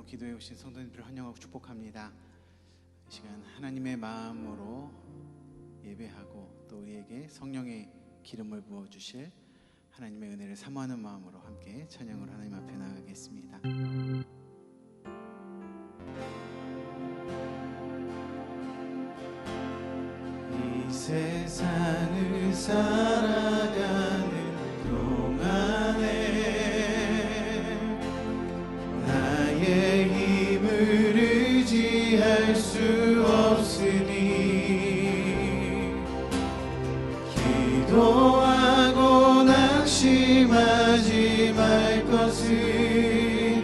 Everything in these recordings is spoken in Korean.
기도해 오신 성도님들을 환영하고 축복합니다. 이 시간 하나님의 마음으로 예배하고 또 우리에게 성령의 기름을 부어주실 하나님의 은혜를 사모하는 마음으로 함께 찬양으로 하나님 앞에 나가겠습니다. 이 세상을 살아가는 동안에 나의 힘을 의지할 수 없으니 기도하고 낙심하지 말 것을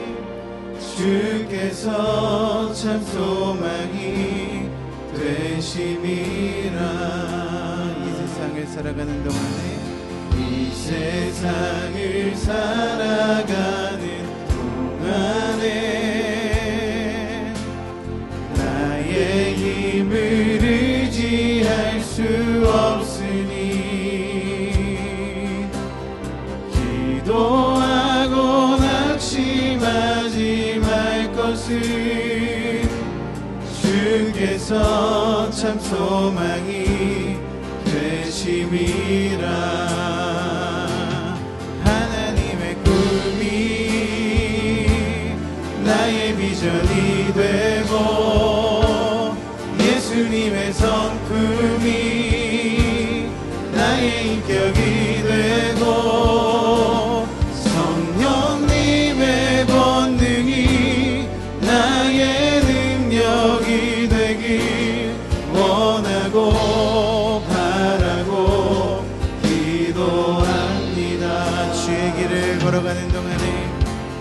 주께서 참 소망이 되심이라. 이 세상을 살아가는 동안에 이 세상을 살아가는 동안에 나의 힘을 의지할 수 없으니 기도하고 낙심하지 말 것을 주께서 참 소망이 되심이라. 하나님의 꿈이 나의 비전이 되고 예수님의 성품이 나의 인격이 되고 성령님의 권능이 나의 능력이 되길 원하고 바라고 기도합니다. 주의 길을 걸어가는 동안에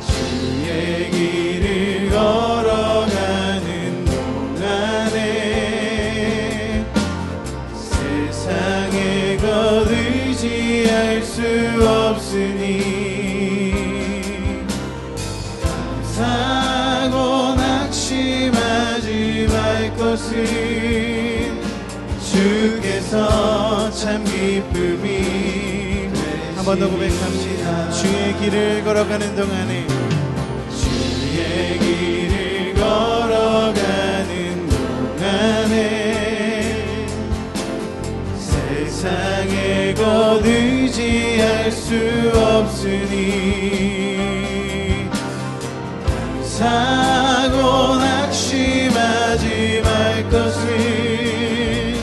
주의 길을 걸어가는 동안에 세상의 것 의지할 수 없으니 감사하고 낙심하지 말 것은 주께서 참 기쁨이 한 번 더 고백합시다. 주의 길을 걸어가는 동안에 주의 길을 걸어가는 동안에 세상의 것 의지할 수 없으니 감사하고 낙심하지 말 것을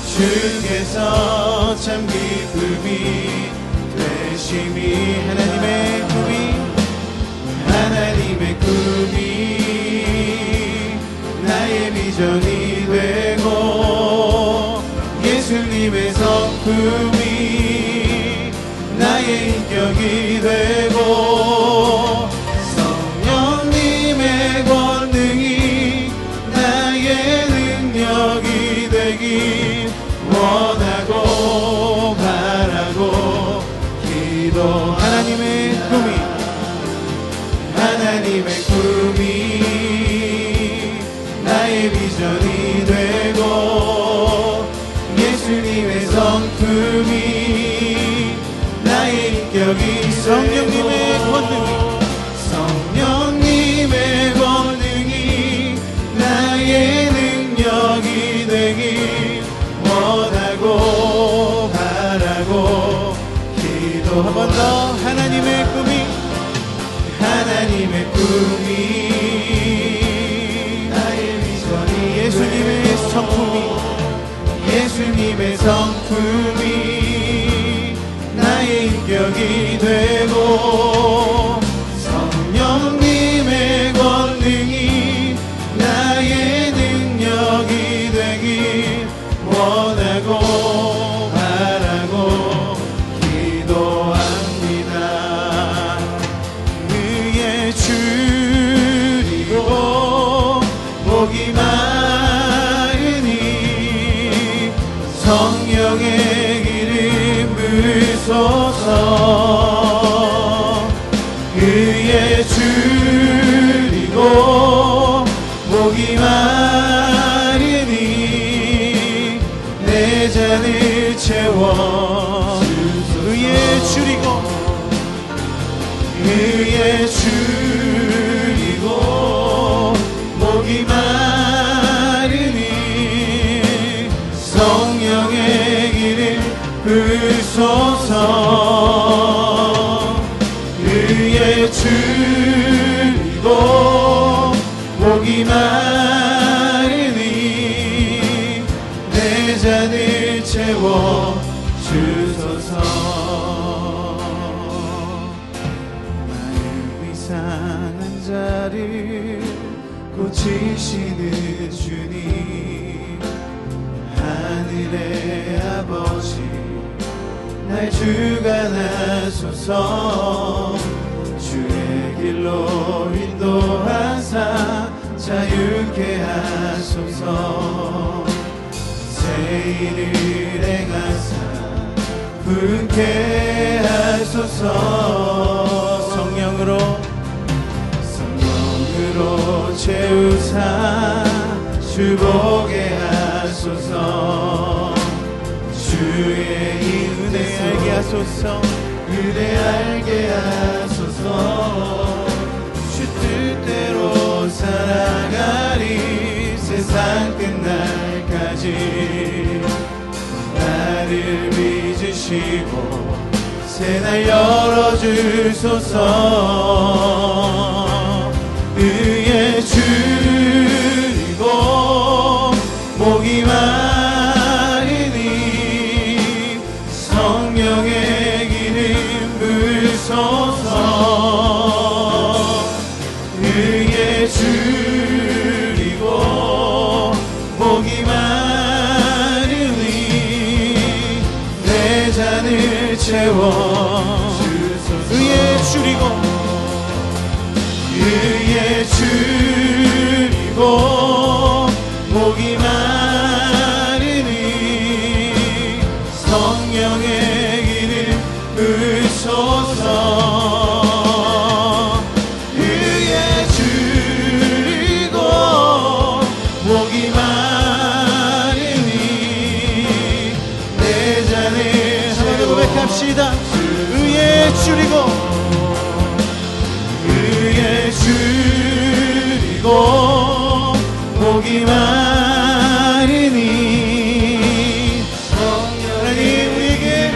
주께서 참 기쁨이 되심이. 하나님의 꿈이 나의 비전이 되고 예수님의 성품이 나의 인격이 되고 성령님의 권능이 나의 능력이 되길 원하고 바라고 기도. 하나님의 꿈이 나의 비전이 되고 예수님의 성품이 나의 인격이 성령님의 권능이 나의 능력이 되길 원하고 바라고 기도. 한 번 더. 하나님의 꿈이 나의 비전이 예수님의 성품이 나의 인격이 되고 성령님의 권능이 나의 능력이 되길 원하고 바라고 기도합니다. 그의 줄이고 복이 많으니 성령의 기름 부으소서. 그의 줄이고 복이 많으니 내 잔을 채워 그의 줄이고 부으소서. 의에 줄이고 목이 마르니 내 잔을 채워 주소서. 마음이 상한 자를 고치시는 주님, 하늘의 아버지 날 주관하소서. 주의 길로 인도하사 자유케 하소서. 새 일을 행하사 부흥케 하소서. 성령으로 채우사 주보게 하소서. 주의 이 은혜 알게 하소서. 은혜 알게 하소서. 주 뜻대로 살아가리 세상 끝날까지. 나를 빚으시고 새날 열어주소서. 의에 줄이고 목이 마르니 성령의 기름 부으소서. 의에 줄이고 목이 마르니 내 잔을 채워 주소서. 의에 줄이고 의에 줄이고 목이 마르니 성령의 기름 부으소서. 의에 줄이고 목이 마르니 내 잔을 한번 더 고백합시다. 의에 줄이고 줄이고 목이 마르니 하나님 우리에게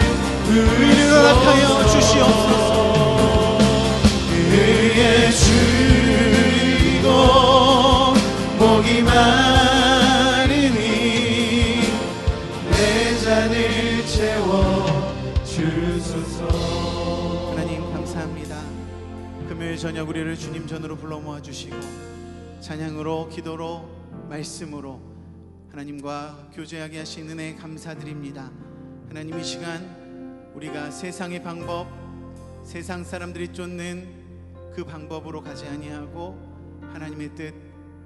의를 허락하여 주시옵소서. 의에 줄이고 목이 마르니 내 잔을 채워 주소서. 하나님 감사합니다. 금요일 저녁 우리를 주님 전으로 불러 모아주시고 찬양으로 기도로 말씀으로 하나님과 교제하게 하신 은혜에 감사드립니다. 하나님 이 시간 우리가 세상의 방법, 세상 사람들이 쫓는 그 방법으로 가지 아니하고 하나님의 뜻,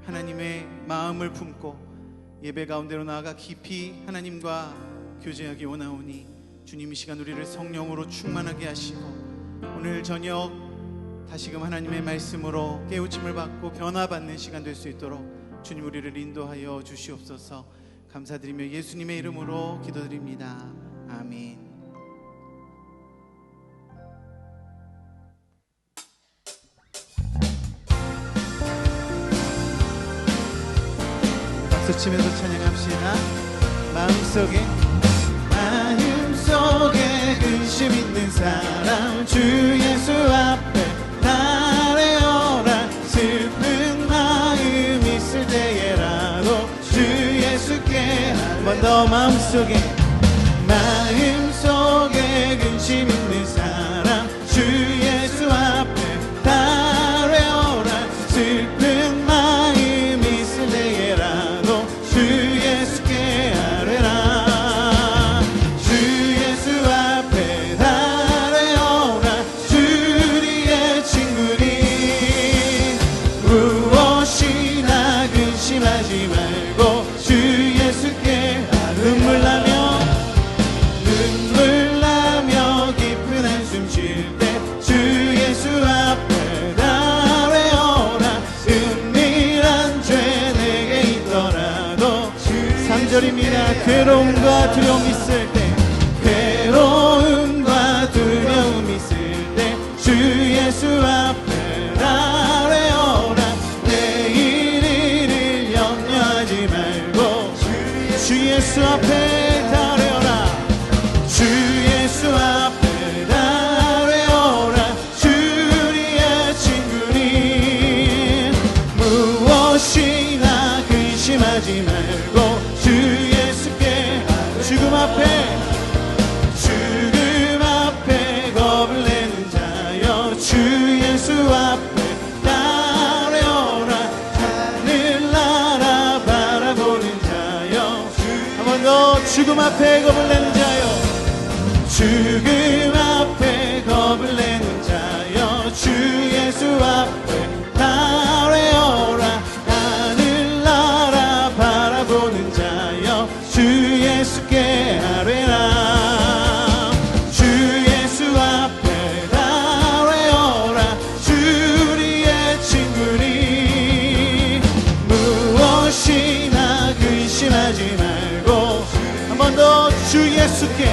하나님의 마음을 품고 예배 가운데로 나아가 깊이 하나님과 교제하기 원하오니 주님 이 시간 우리를 성령으로 충만하게 하시고 오늘 저녁 다시금 하나님의 말씀으로 깨우침을 받고 변화받는 시간 될 수 있도록 주님 우리를 인도하여 주시옵소서. 감사드리며 예수님의 이름으로 기도드립니다. 아멘. 박수 치면서 찬양합시다. 마음속에 근심 있는 사람 주 예수 앞에 나래어라. 슬픈 마음 있을 때에라도 주 예수께 한 번 더 마음속에 근심 있는 사람 주 예수 앞에 나래어라. 슬픈 마음 있을 때에라도 주 예수께 아뢰라. 주 예수 앞에 나래어라. 주리의 친구니 무엇이나 근심하지 말고 주 예수께 눈물 나며 깊은 앞에 겁을 내는 자여, 죽음 앞에 겁을 내는 자여, 주 예수 앞에 나래어라. 하늘나라 바라보는 자여, 주 예수께 아뢰라. 주 예수 앞에 나래어라. 주리의 친구니 무엇이나 근심하지 말고, 한 번 더 주 예수께,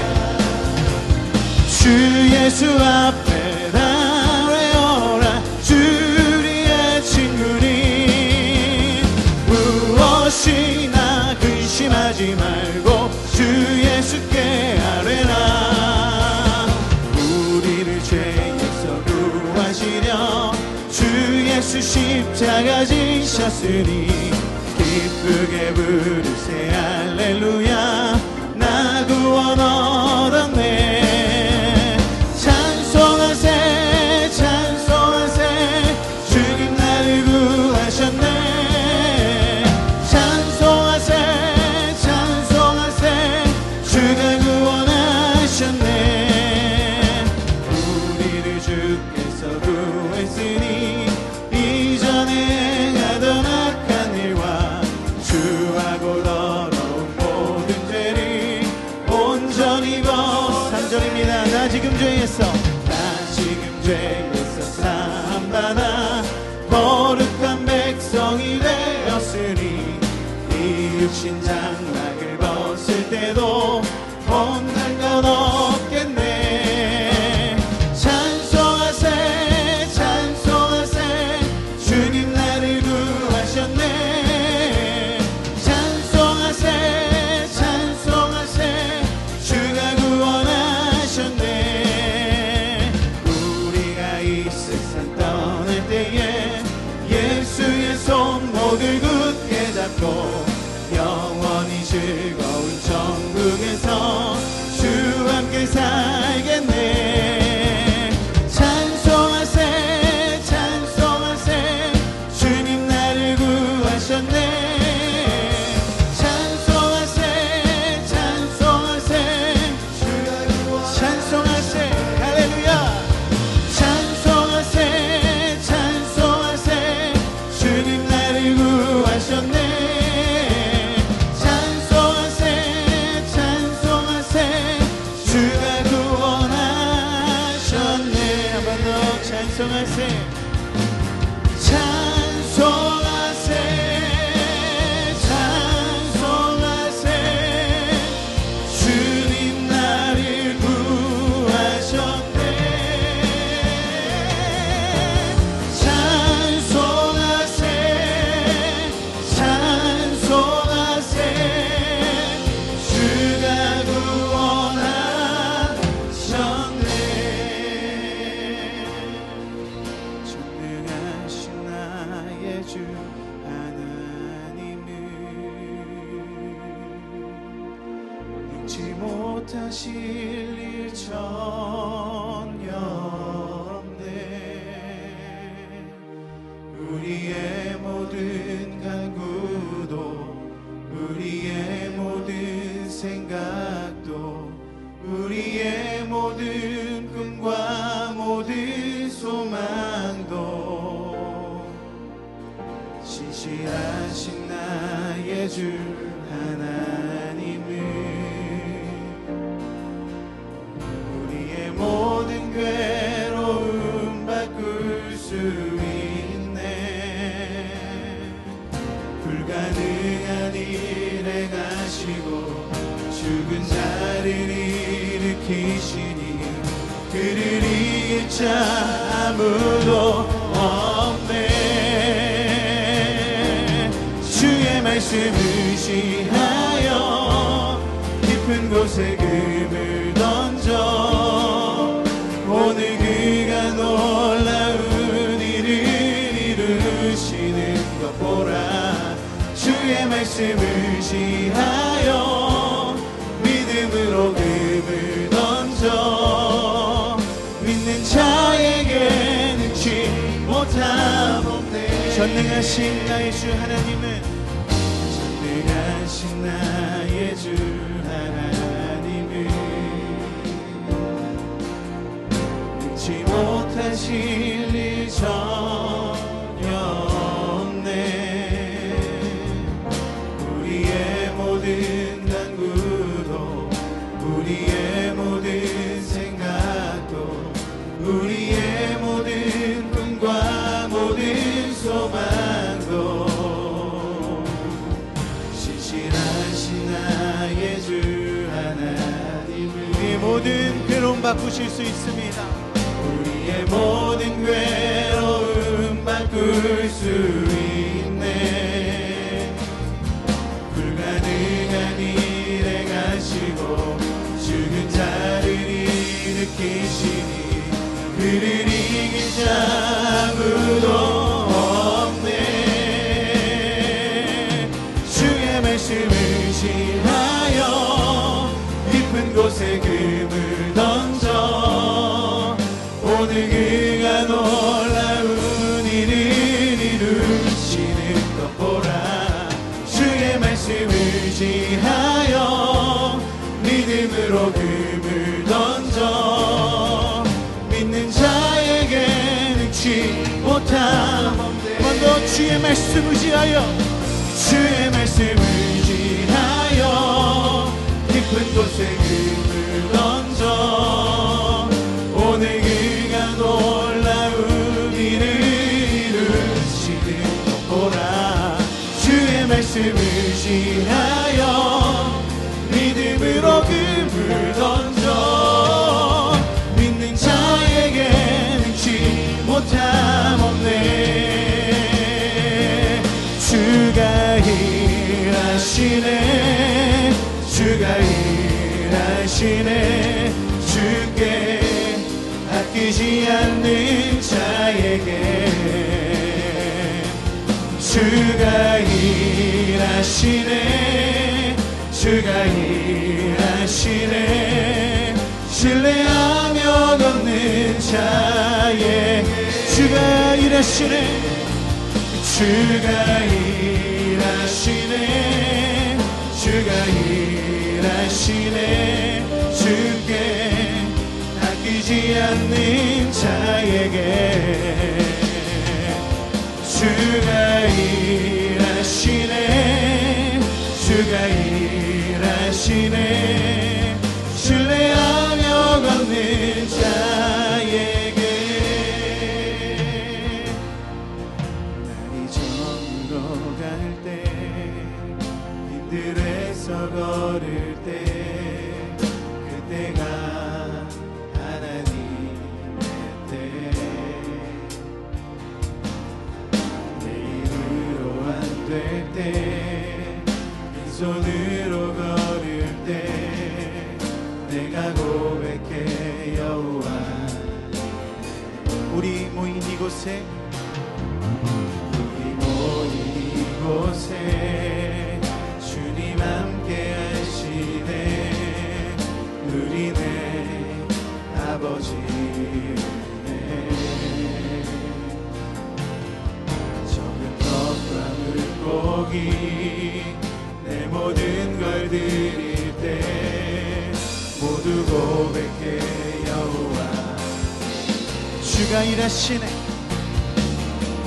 주 예수 앞에 나래어라. 주리의 친구니 무엇이나 근심하지 말고 주 예수께 아뢰라. 우리를 죄에서 구하시려 주 예수 십자가 지셨으니 기쁘게 부르세 할렐루야. 나 구원 얻었네. 찬송하세 찬송하세, 주님 나를 구하셨네. 찬송하세 찬송하세, 주가 구원하셨네. 우리를 주께서 구했으니 이전에 행하던 악한 일과 주하고 더러운 모든 죄를 온전히 벗. 3절입니다. 나 지금 죄에서, 나 지금 죄에서 사함받아 거룩한 백성이 되었으니 이 육신 장막을 벗을 때도 혼날 것 없겠네. 찬송하세 찬송하세, 주님 나를 구하셨네. 찬송하세 찬송하세, 주가 구원하셨네. 우리가 이 세상 떠날 때에 예수의 손목을 굳게 잡고 영원히 즐거운 천국에서 주와 함께 살겠네. 찬송하세 찬송하세, 주님 나를 구하셨네. 찬송하세 찬송하세, 찬송하세 할렐루야. 찬송하세 찬송하세, 주님 나를 구하셨네. 찬송하세 찬송하세, 주가 구원하셨네. 한 번 더 찬송하세 찬송하세 찬송하세, 주님 나를 구하셨네. 찬송하세 찬송하세, 주가 구원하셨네. 전능하신 나의 주 하나님은 능치 못하실 일 전혀 없네. 우리의 모든 간구도 우리의 모든 생각도 우리의 모든 꿈과 모든 소망도 신실하신 나의 주 하나님은 우리의 모든 괴로움 바꿀 수 있네. 불가능한 일에 가시고 죽은 자를 일으키시니 그를 이길 자 아무도 없네. 주의 말씀 의지하여 깊은 곳에 금을 던져 오늘 그가 놀라운 일을 이루시는 것 보라. 주의 말씀 의지하여 믿음으로 금을 던져 믿는 자에게 능치 못함 없네. 전능하신 나의 주 하나님은 전능하신 나의 주 하나님 못하실 일 전혀 없네. 우리의 모든 간구도 우리의 모든 생각도 우리의 모든 꿈과 모든 소망도 신실하신 나의 주 하나님을 우리의 모든 괴로움 바꾸실 수 있습니다. 우리의 모든 괴로움 바꿀 수 있네. 불가능한 일에 가시고 죽은 자를 일으키시니 그를 이길 자 아무도 없네. 주의 말씀을 의지하여 깊은 곳에 금을 던져 오늘 그가 놀라운 일을 이루시는 것 보라. 주의 말씀을 의지하여 믿음으로 금을 던져 믿는 자에게 능치 못함 없네. 먼저 주의 말씀 의지하여 주의 말씀 의지하여 깊은 곳에 금을 던져 오늘 그가 놀라운 일을 이루시는 것 보라. 주의 말씀 의지하여 믿음으로 금을 던져 믿는 자에게 능치 못함 없네. 주가 일하시네. 주가 일하시네. 주께 아끼지 않는 자에게 주가 일하시네. 주가 일하시네. 신뢰하며 걷는 자에게 주가 일하시네. 주가 일하시네. 주가 일하시네. 주께 아끼지 않는 자에게 주가 일하시네. 주가 일하시네. 신뢰하며 걷는 자에게 날이 저물어 갈 때 빈들에서 걸을 때 그때가 하나님의 때 내 힘으로 안 될 때 빈손으로 걸을 때 내가 고백해 여호와. 우리 모인 이곳에 우리 모인 이곳에 주님 함께 하시네. 누리네 아버지네. 적은 떡과 물고기 내 모든 걸 드릴 때 모두 고백해 여호와. 주가 일하시네.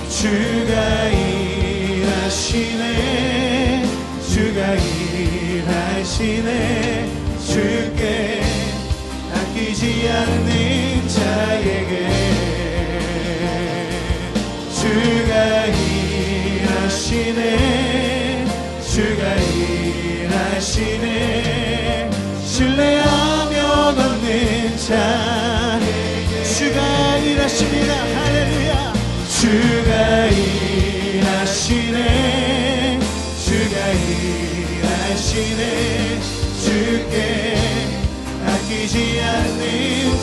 주가 일하시네. 주가 일하시네. 주께 아끼지 않는 자에게 주가 일하시네. 주가 일하시네. 신뢰하며 걷는 자 주가 일하십니다. 할렐루야. 주가 일하시네. 주가 일하시네. 주께 아끼지 않는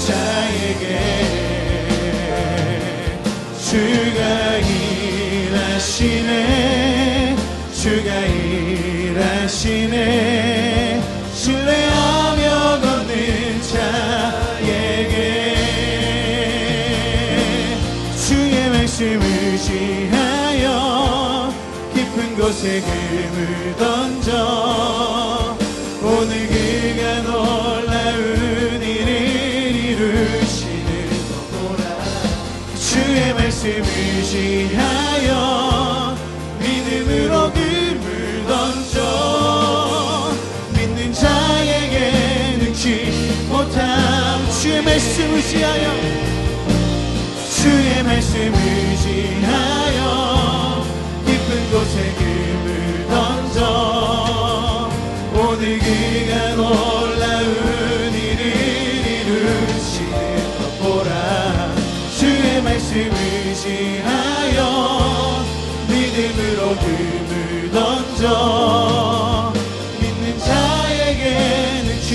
자에게 주가 일하시네. 주가 일하시네. 신뢰하며 걷는 자에게 주의 말씀을 의지하여 깊은 곳에 금을 던져 오늘 그가 놀라운 일을 이루시는 것 보라. 의지하여 믿음으로 금을 던져 믿는 자에게 능치 못함. 주의 말씀 의지하여 주의 말씀 의지하여 깊은 곳에 금을 던져 오늘 그가 놀라운 일을 이루시는 것 보라. 주의 말씀 의지하여 믿음으로 금을 던져 믿는 자에게 능치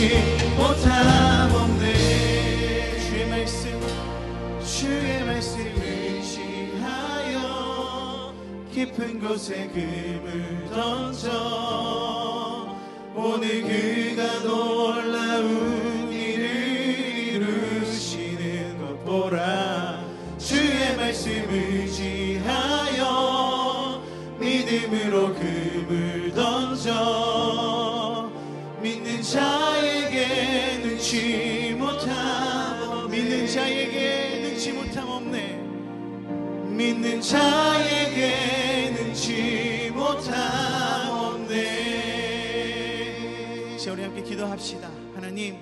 못함 없네. 주의 말씀 의지하여 깊은 곳에 금을 던져 오늘 그가 놀라운 일을 이루시는 것 보라. 주의 말씀 의지하여 믿음으로 금을 던져 믿는 자에게 능치 못함. 믿는 자에게 능치 못함 없네. 믿는 자에게 능치 못함 없네. 이제 우리 함께 기도합시다. 하나님,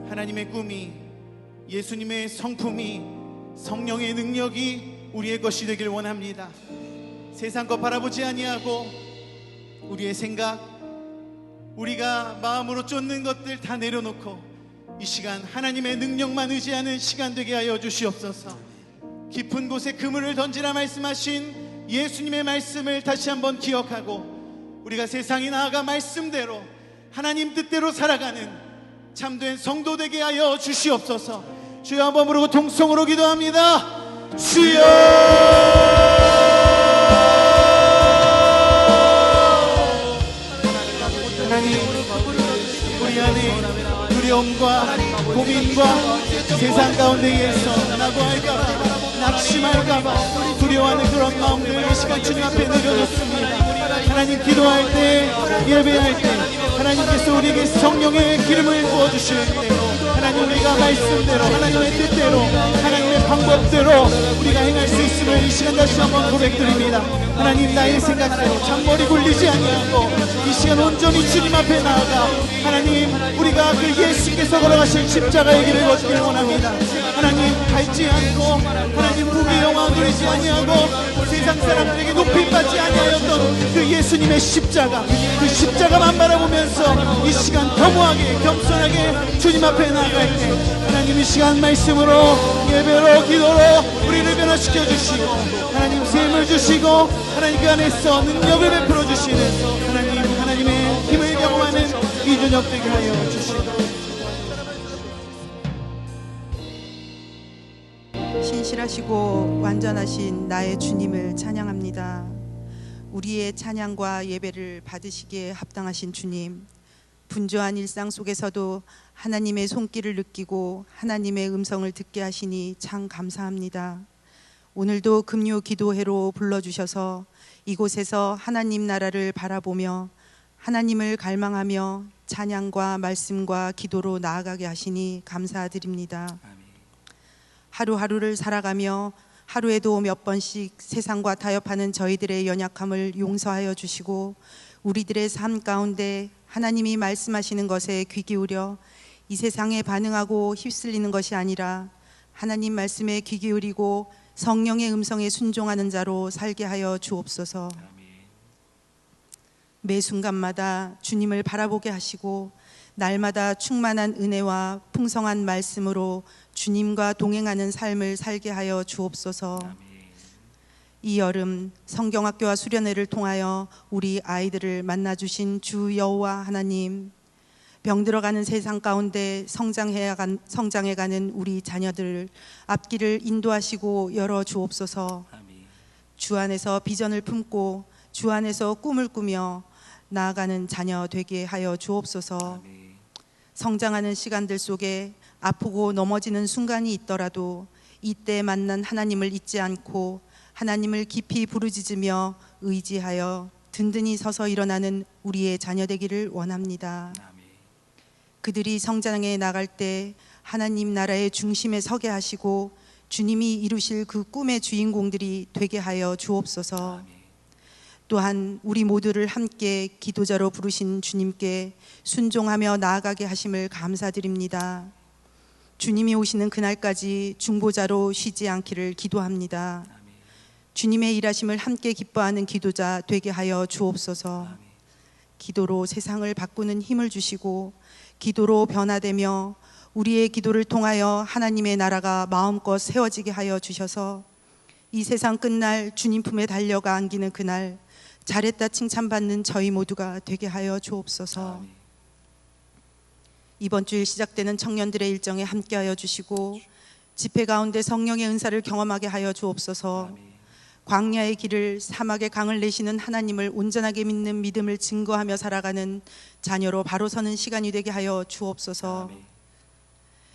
하나님의 꿈이, 예수님의 성품이, 성령의 능력이 우리의 것이 되길 원합니다. 세상 것 바라보지 아니하고 우리의 생각, 우리가 마음으로 쫓는 것들 다 내려놓고 이 시간 하나님의 능력만 의지하는 시간 되게 하여 주시옵소서. 깊은 곳에 그물을 던지라 말씀하신 예수님의 말씀을 다시 한번 기억하고 우리가 세상에 나아가 말씀대로 하나님 뜻대로 살아가는 참된 성도 되게 하여 주시옵소서. 주여 한번 부르고 통성으로 기도합니다. 주여! 하나님, 우리 안에 두려움과 고민과 세상 가운데에서 낙오할까봐, 낙심할까봐 두려워하는 그런 마음들 이 시간 주님 앞에 내려놓습니다. 하나님, 기도할 때, 예배할 때 하나님께서 우리에게 성령의 기름을 부어주실 때 하나님, 우리가 말씀대로 하나님의 뜻대로 하나님의 방법대로 우리가 행할 수 있음을 이 시간 다시 한번 고백드립니다. 하나님, 나의 생각대로 잔머리 굴리지 아니하고 이 시간 온전히 주님 앞에 나아가 하나님, 우리가 그 예수께서 걸어가신 십자가의 길을 걷기를 원합니다. 하나님, 밟지 않고 하나님 부귀 영화 누리지 아니하고 세상 사람들에게 높임받지 아니하였던 그 예수님의 십자가, 그 십자가만 바라보면서 이 시간 겸허하게 겸손하게 주님 앞에 나아갈 때 하나님, 이 시간 말씀으로 예배로 기도로 우리를 변화시켜 주시고 하나님 샘을 주시고 하나님 그 안에서 능력을 베풀어 주시는 하나님, 하나님의 힘을 경험하는 이 저녁 되게 하여 주시고 신실하시고 완전하신 나의 주님을 찬양합니다. 우리의 찬양과 예배를 받으시기에 합당하신 주님, 분주한 일상 속에서도 하나님의 손길을 느끼고 하나님의 음성을 듣게 하시니 참 감사합니다. 오늘도 금요 기도회로 불러주셔서 이곳에서 하나님 나라를 바라보며 하나님을 갈망하며 찬양과 말씀과 기도로 나아가게 하시니 감사드립니다. 하루하루를 살아가며 하루에도 몇 번씩 세상과 타협하는 저희들의 연약함을 용서하여 주시고 우리들의 삶 가운데 하나님이 말씀하시는 것에 귀 기울여 이 세상에 반응하고 휩쓸리는 것이 아니라 하나님 말씀에 귀 기울이고 성령의 음성에 순종하는 자로 살게 하여 주옵소서. 매 순간마다 주님을 바라보게 하시고 날마다 충만한 은혜와 풍성한 말씀으로 주님과 동행하는 삶을 살게 하여 주옵소서. 이 여름 성경학교와 수련회를 통하여 우리 아이들을 만나주신 주 여호와 하나님, 병들어가는 세상 가운데 성장해가는 우리 자녀들 앞길을 인도하시고 열어 주옵소서. 주 안에서 비전을 품고 주 안에서 꿈을 꾸며 나아가는 자녀 되게 하여 주옵소서. 성장하는 시간들 속에 아프고 넘어지는 순간이 있더라도 이때 만난 하나님을 잊지 않고 하나님을 깊이 부르짖으며 의지하여 든든히 서서 일어나는 우리의 자녀 되기를 원합니다. 그들이 성장해 나갈 때 하나님 나라의 중심에 서게 하시고 주님이 이루실 그 꿈의 주인공들이 되게 하여 주옵소서. 또한 우리 모두를 함께 기도자로 부르신 주님께 순종하며 나아가게 하심을 감사드립니다. 주님이 오시는 그날까지 중보자로 쉬지 않기를 기도합니다. 주님의 일하심을 함께 기뻐하는 기도자 되게 하여 주옵소서. 기도로 세상을 바꾸는 힘을 주시고 기도로 변화되며 우리의 기도를 통하여 하나님의 나라가 마음껏 세워지게 하여 주셔서 이 세상 끝날 주님 품에 달려가 안기는 그날 잘했다 칭찬받는 저희 모두가 되게 하여 주옵소서. 이번 주일 시작되는 청년들의 일정에 함께하여 주시고 집회 가운데 성령의 은사를 경험하게 하여 주옵소서. 광야의 길을 사막의 강을 내시는 하나님을 온전하게 믿는 믿음을 증거하며 살아가는 자녀로 바로 서는 시간이 되게 하여 주옵소서.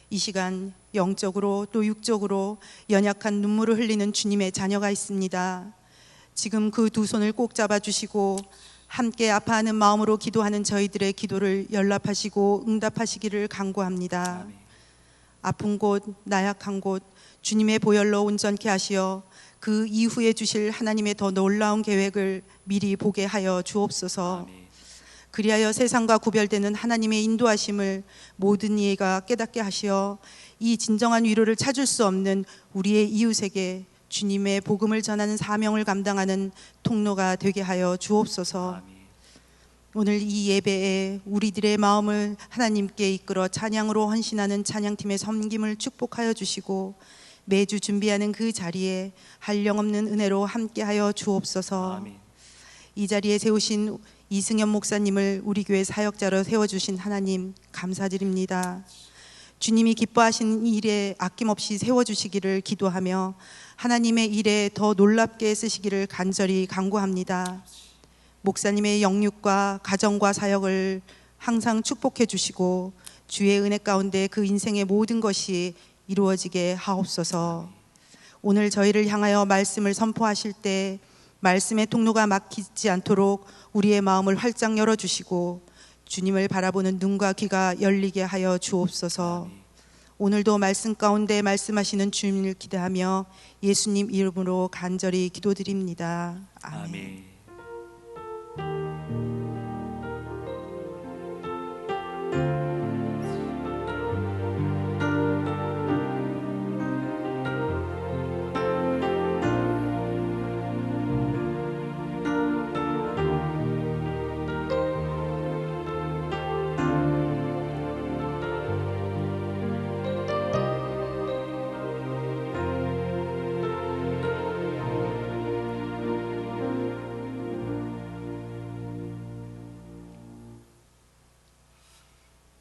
이 시간 영적으로 또 육적으로 연약한 눈물을 흘리는 주님의 자녀가 있습니다. 지금 그 두 손을 꼭 잡아주시고 함께 아파하는 마음으로 기도하는 저희들의 기도를 연락하시고 응답하시기를 간구합니다. 아픈 곳, 나약한 곳 주님의 보혈로 온전케 하시어 그 이후에 주실 하나님의 더 놀라운 계획을 미리 보게 하여 주옵소서. 그리하여 세상과 구별되는 하나님의 인도하심을 모든 이가 깨닫게 하시어 이 진정한 위로를 찾을 수 없는 우리의 이웃에게 주님의 복음을 전하는 사명을 감당하는 통로가 되게 하여 주옵소서. 오늘 이 예배에 우리들의 마음을 하나님께 이끌어 찬양으로 헌신하는 찬양팀의 섬김을 축복하여 주시고 매주 준비하는 그 자리에 한량없는 은혜로 함께하여 주옵소서. 이 자리에 세우신 이승현 목사님을 우리 교회 사역자로 세워주신 하나님 감사드립니다. 주님이 기뻐하시는 일에 아낌없이 세워주시기를 기도하며 하나님의 일에 더 놀랍게 쓰시기를 간절히 간구합니다. 목사님의 영육과 가정과 사역을 항상 축복해 주시고 주의 은혜 가운데 그 인생의 모든 것이 이루어지게 하옵소서. 오늘 저희를 향하여 말씀을 선포하실 때 말씀의 통로가 막히지 않도록 우리의 마음을 활짝 열어주시고 주님을 바라보는 눈과 귀가 열리게 하여 주옵소서. 오늘도 말씀 가운데 말씀하시는 주님을 기대하며 예수님 이름으로 간절히 기도드립니다. 아멘.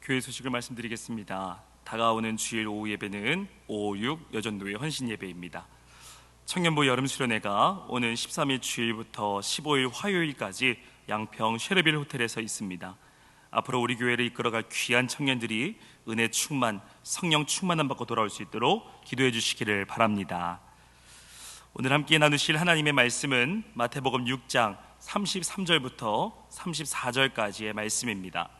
교회 소식을 말씀드리겠습니다. 다가오는 주일 오후 예배는 556 여전도회 헌신 예배입니다. 청년부 여름수련회가 오는 13일 주일부터 15일 화요일까지 양평 쉐르빌 호텔에서 있습니다. 앞으로 우리 교회를 이끌어갈 귀한 청년들이 은혜 충만, 성령 충만함 받고 돌아올 수 있도록 기도해 주시기를 바랍니다. 오늘 함께 나누실 하나님의 말씀은 마태복음 6장 33절부터 34절까지의 말씀입니다.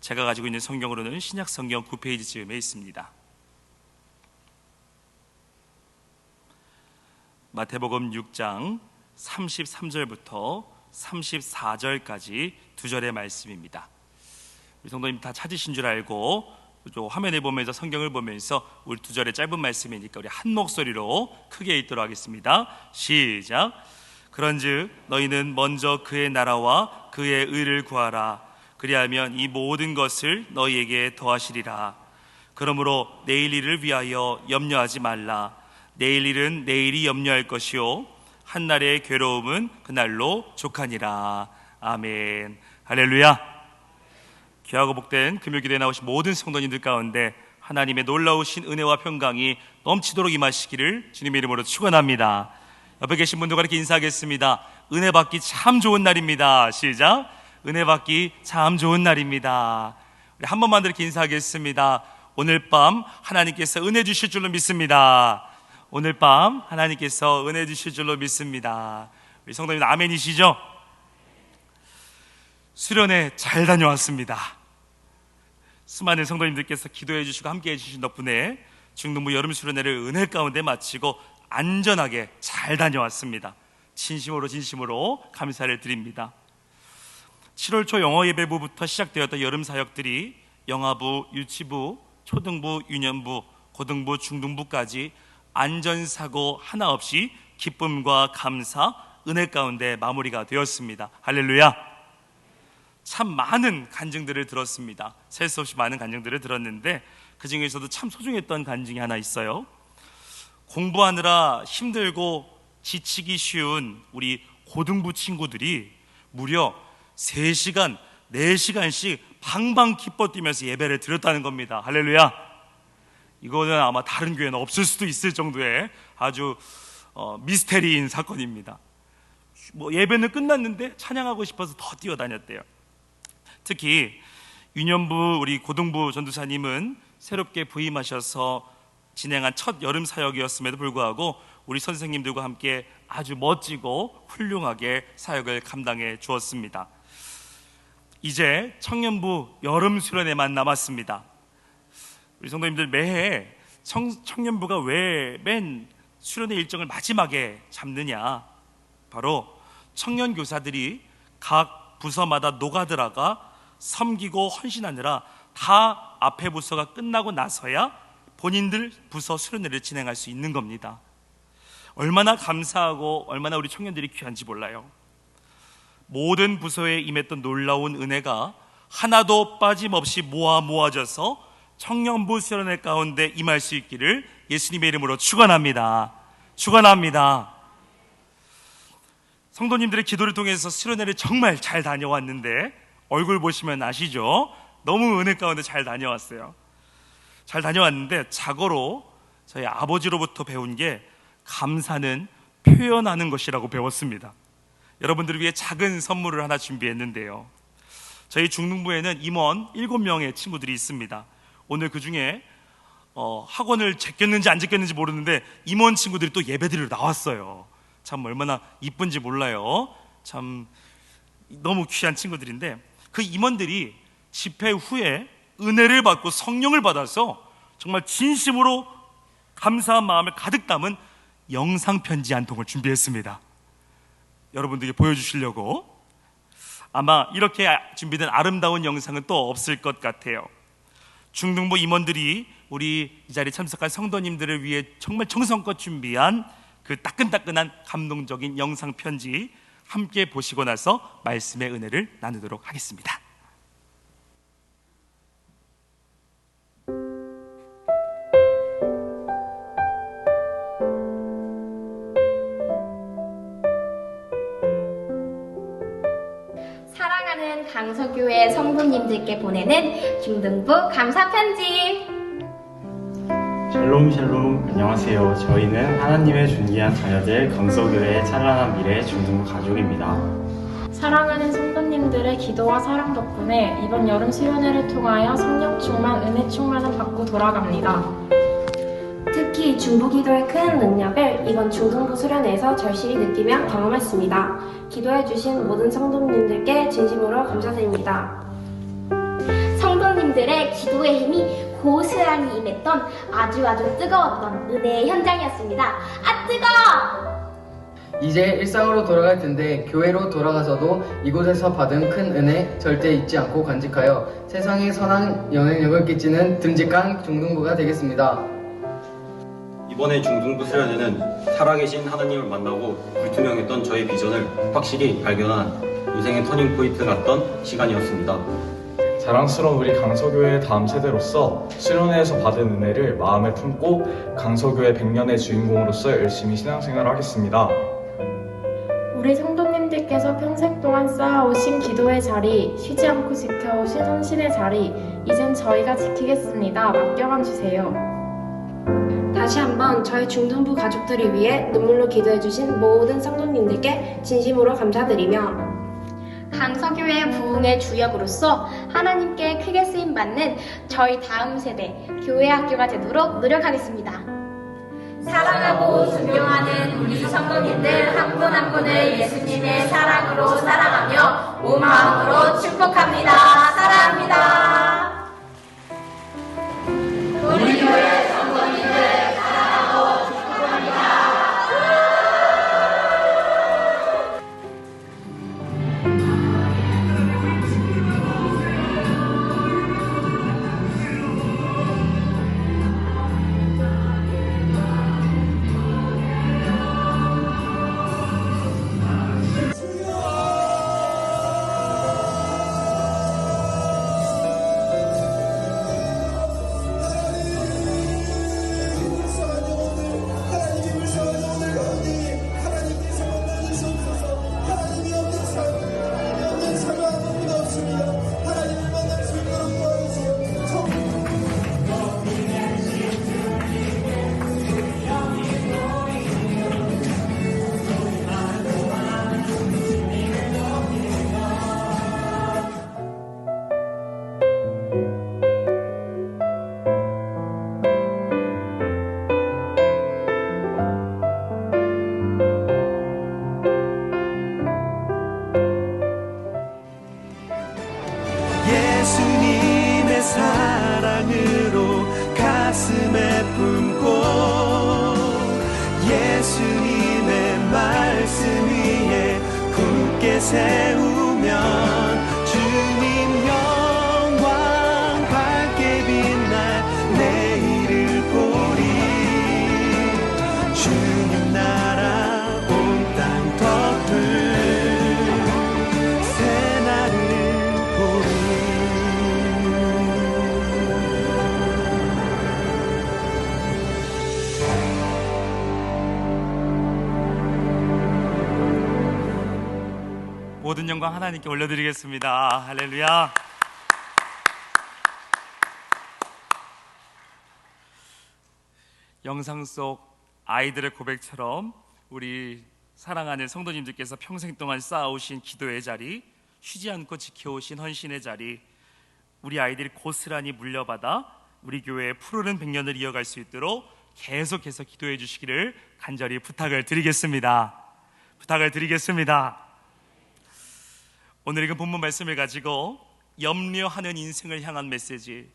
제가 가지고 있는 성경으로는 신약성경 9페이지쯤에 있습니다. 마태복음 6장 33절부터 34절까지 두 절의 말씀입니다. 우리 성도님 다 찾으신 줄 알고 화면에 보면서 성경을 보면서 우리 두 절의 짧은 말씀이니까 우리 한 목소리로 크게 읽도록 하겠습니다. 시작. 그런즉 너희는 먼저 그의 나라와 그의 의를 구하라. 그리하면 이 모든 것을 너희에게 더하시리라. 그러므로 내일 일을 위하여 염려하지 말라. 내일 일은 내일이 염려할 것이요 한날의 괴로움은 그날로 족하니라. 아멘. 할렐루야. 귀하고 복된 금요기도에 나오신 모든 성도님들 가운데 하나님의 놀라우신 은혜와 평강이 넘치도록 임하시기를 주님의 이름으로 축원합니다. 옆에 계신 분들과 이렇게 인사하겠습니다. 은혜 받기 참 좋은 날입니다. 시작. 은혜 받기 참 좋은 날입니다. 우리 한 번만 더 이렇게 인사하겠습니다. 오늘 밤 하나님께서 은혜 주실 줄로 믿습니다. 오늘 밤 하나님께서 은혜 주실 줄로 믿습니다. 우리 성도님 아멘이시죠? 수련회 잘 다녀왔습니다. 수많은 성도님들께서 기도해 주시고 함께 해 주신 덕분에 중등부 여름 수련회를 은혜 가운데 마치고 안전하게 잘 다녀왔습니다. 진심으로 감사를 드립니다. 7월 초 영어 예배부부터 시작되었던 여름 사역들이 영아부, 유치부, 초등부, 유년부, 고등부, 중등부까지 안전사고 하나 없이 기쁨과 감사, 은혜 가운데 마무리가 되었습니다. 할렐루야. 참 많은 간증들을 들었습니다. 셀 수 없이 많은 간증들을 들었는데 그 중에서도 참 소중했던 간증이 하나 있어요. 공부하느라 힘들고 지치기 쉬운 우리 고등부 친구들이 무려 3시간, 4시간씩 방방 기뻐 뛰면서 예배를 드렸다는 겁니다. 할렐루야. 이거는 아마 다른 교회는 없을 수도 있을 정도의 아주 미스테리인 사건입니다. 예배는 끝났는데 찬양하고 싶어서 더 뛰어다녔대요. 특히 유년부 우리 고등부 전도사님은 새롭게 부임하셔서 진행한 첫 여름 사역이었음에도 불구하고 우리 선생님들과 함께 아주 멋지고 훌륭하게 사역을 감당해 주었습니다. 이제 청년부 여름 수련회만 남았습니다. 우리 성도님들, 매해 청년부가 왜 맨 수련회 일정을 마지막에 잡느냐? 바로 청년 교사들이 각 부서마다 노가들아가 섬기고 헌신하느라 다 앞에 부서가 끝나고 나서야 본인들 부서 수련회를 진행할 수 있는 겁니다. 얼마나 감사하고 얼마나 우리 청년들이 귀한지 몰라요. 모든 부서에 임했던 놀라운 은혜가 하나도 빠짐없이 모아져서 청년부 수련회 가운데 임할 수 있기를 예수님의 이름으로 축원합니다. 성도님들의 기도를 통해서 수련회를 정말 잘 다녀왔는데 얼굴 보시면 아시죠? 너무 은혜 가운데 잘 다녀왔어요. 잘 다녀왔는데 자고로 저희 아버지로부터 배운 게 감사는 표현하는 것이라고 배웠습니다. 여러분들을 위해 작은 선물을 하나 준비했는데요. 저희 중등부에는 임원 7명의 친구들이 있습니다. 오늘 그 중에 학원을 제꼈는지 안 제꼈는지 모르는데 임원 친구들이 또 예배드리러 나왔어요. 참 얼마나 이쁜지 몰라요. 참 너무 귀한 친구들인데 그 임원들이 집회 후에 은혜를 받고 성령을 받아서 정말 진심으로 감사한 마음을 가득 담은 영상편지 한 통을 준비했습니다. 여러분들에게 보여주시려고. 아마 이렇게 준비된 아름다운 영상은 또 없을 것 같아요. 중등부 임원들이 우리 이 자리에 참석한 성도님들을 위해 정말 정성껏 준비한 그 따끈따끈한 감동적인 영상편지 함께 보시고 나서 말씀의 은혜를 나누도록 하겠습니다. 사랑하는 강서교회 성도님들께 보내는 중등부 감사편지. 샬롬, 안녕하세요. 저희는 하나님의 존귀한 자녀들 강서교회의 찬란한 미래 중등부 가족입니다. 사랑하는 성도님들의 기도와 사랑 덕분에 이번 여름 수련회를 통하여 성령 충만, 은혜 충만을 받고 돌아갑니다. 특히 중보기도의 큰 능력을 이번 중등부 수련회에서 절실히 느끼며 경험했습니다. 기도해주신 모든 성도님들께 진심으로 감사드립니다. 성도님들의 기도의 힘이 고스란히 임했던 아주 뜨거웠던 은혜의 현장이었습니다. 아, 뜨거워! 이제 일상으로 돌아갈 텐데 교회로 돌아가서도 이곳에서 받은 큰 은혜 절대 잊지 않고 간직하여 세상에 선한 영향력을 끼치는 듬직한 중등부가 되겠습니다. 이번에 중등부 수련회는 살아계신 하나님을 만나고 불투명했던 저의 비전을 확실히 발견한 인생의 터닝포인트 같던 시간이었습니다. 자랑스러운 우리 강서교회의 다음 세대로서 수련회에서 받은 은혜를 마음에 품고 강서교회 100년의 주인공으로서 열심히 신앙생활을 하겠습니다. 우리 성도님들께서 평생 동안 쌓아오신 기도의 자리, 쉬지 않고 지켜오신 헌신의 자리, 이젠 저희가 지키겠습니다. 맡겨만 주세요. 다시 한번 저희 중등부 가족들을 위해 눈물로 기도해주신 모든 성도님들께 진심으로 감사드리며 강서교회 부흥의 주역으로서 하나님께 크게 쓰임받는 저희 다음 세대 교회 학교가 되도록 노력하겠습니다. 사랑하고 존경하는 우리 성도님들 한 분 한 분을 예수님의 사랑으로 사랑하며 온 마음으로 축복합니다. 사랑합니다. 우리 교회 성도님 세우면 주님 영광 밝게 빛날 내일을 보리. 주님 나라 온 땅 덮을 새날을 보리. 모든 영광 하나님께 올려드리겠습니다. 할렐루야. 영상 속 아이들의 고백처럼 우리 사랑하는 성도님들께서 평생 동안 쌓아오신 기도의 자리, 쉬지 않고 지켜오신 헌신의 자리, 우리 아이들이 고스란히 물려받아 우리 교회의 푸르른 100년을 이어갈 수 있도록 계속해서 기도해 주시기를 간절히 부탁을 드리겠습니다. 오늘 읽은 본문 말씀을 가지고 염려하는 인생을 향한 메시지,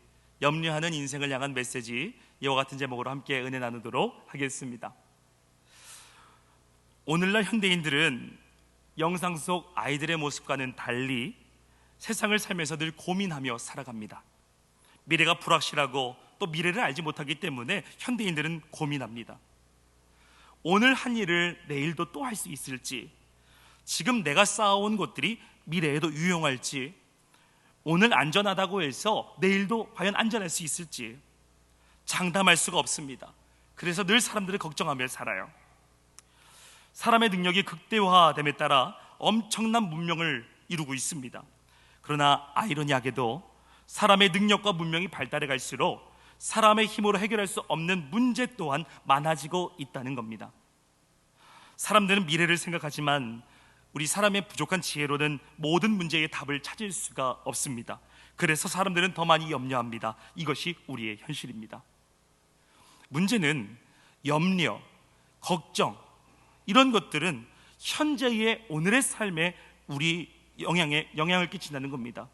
이와 같은 제목으로 함께 은혜 나누도록 하겠습니다. 오늘날 현대인들은 영상 속 아이들의 모습과는 달리 세상을 살면서 늘 고민하며 살아갑니다. 미래가 불확실하고 또 미래를 알지 못하기 때문에 현대인들은 고민합니다. 오늘 한 일을 내일도 또 할 수 있을지, 지금 내가 쌓아온 것들이 미래에도 유용할지, 오늘 안전하다고 해서 내일도 과연 안전할 수 있을지 장담할 수가 없습니다. 그래서 늘 사람들을 걱정하며 살아요. 사람의 능력이 극대화됨에 따라 엄청난 문명을 이루고 있습니다. 그러나 아이러니하게도 사람의 능력과 문명이 발달해 갈수록 사람의 힘으로 해결할 수 없는 문제 또한 많아지고 있다는 겁니다. 사람들은 미래를 생각하지만 우리 사람의 부족한 지혜로는 모든 문제의 답을 찾을 수가 없습니다. 그래서 사람들은 더 많이 염려합니다. 이것이 우리의 현실입니다. 문제는 염려, 걱정, 이런 것들은 현재의 오늘의 삶에 우리 영향을 끼친다는 겁니다.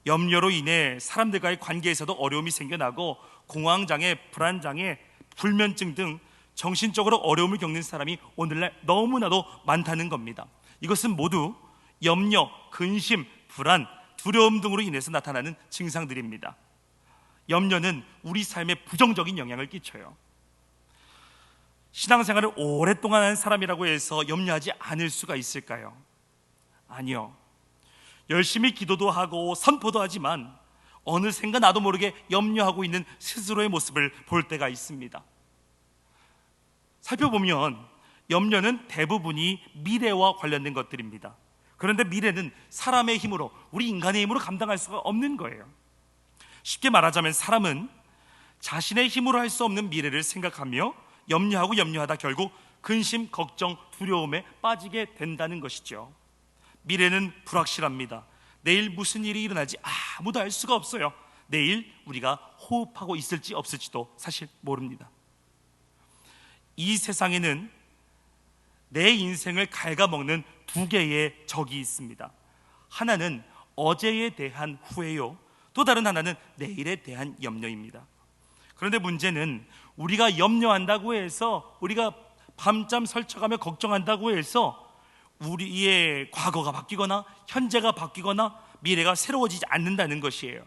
염려로 인해 사람들과의 관계에서도 어려움이 생겨나고 공황장애, 불안장애, 불면증 등 정신적으로 어려움을 겪는 사람이 오늘날 너무나도 많다는 겁니다. 이것은 모두 염려, 근심, 불안, 두려움 등으로 인해서 나타나는 증상들입니다. 염려는 우리 삶에 부정적인 영향을 끼쳐요. 신앙생활을 오랫동안 한 사람이라고 해서 염려하지 않을 수가 있을까요? 아니요. 열심히 기도도 하고 선포도 하지만 어느샌가 나도 모르게 염려하고 있는 스스로의 모습을 볼 때가 있습니다. 살펴보면 염려는 대부분이 미래와 관련된 것들입니다. 그런데 미래는 사람의 힘으로, 우리 인간의 힘으로 감당할 수가 없는 거예요. 쉽게 말하자면 사람은 자신의 힘으로 할 수 없는 미래를 생각하며 염려하다 결국 근심, 걱정, 두려움에 빠지게 된다는 것이죠. 미래는 불확실합니다. 내일 무슨 일이 일어날지 아무도 알 수가 없어요. 내일 우리가 호흡하고 있을지 없을지도 사실 모릅니다. 이 세상에는 내 인생을 갉아먹는 두 개의 적이 있습니다. 하나는 어제에 대한 후회요, 또 다른 하나는 내일에 대한 염려입니다. 그런데 문제는 우리가 염려한다고 해서, 우리가 밤잠 설쳐가며 걱정한다고 해서 우리의 과거가 바뀌거나 현재가 바뀌거나 미래가 새로워지지 않는다는 것이에요.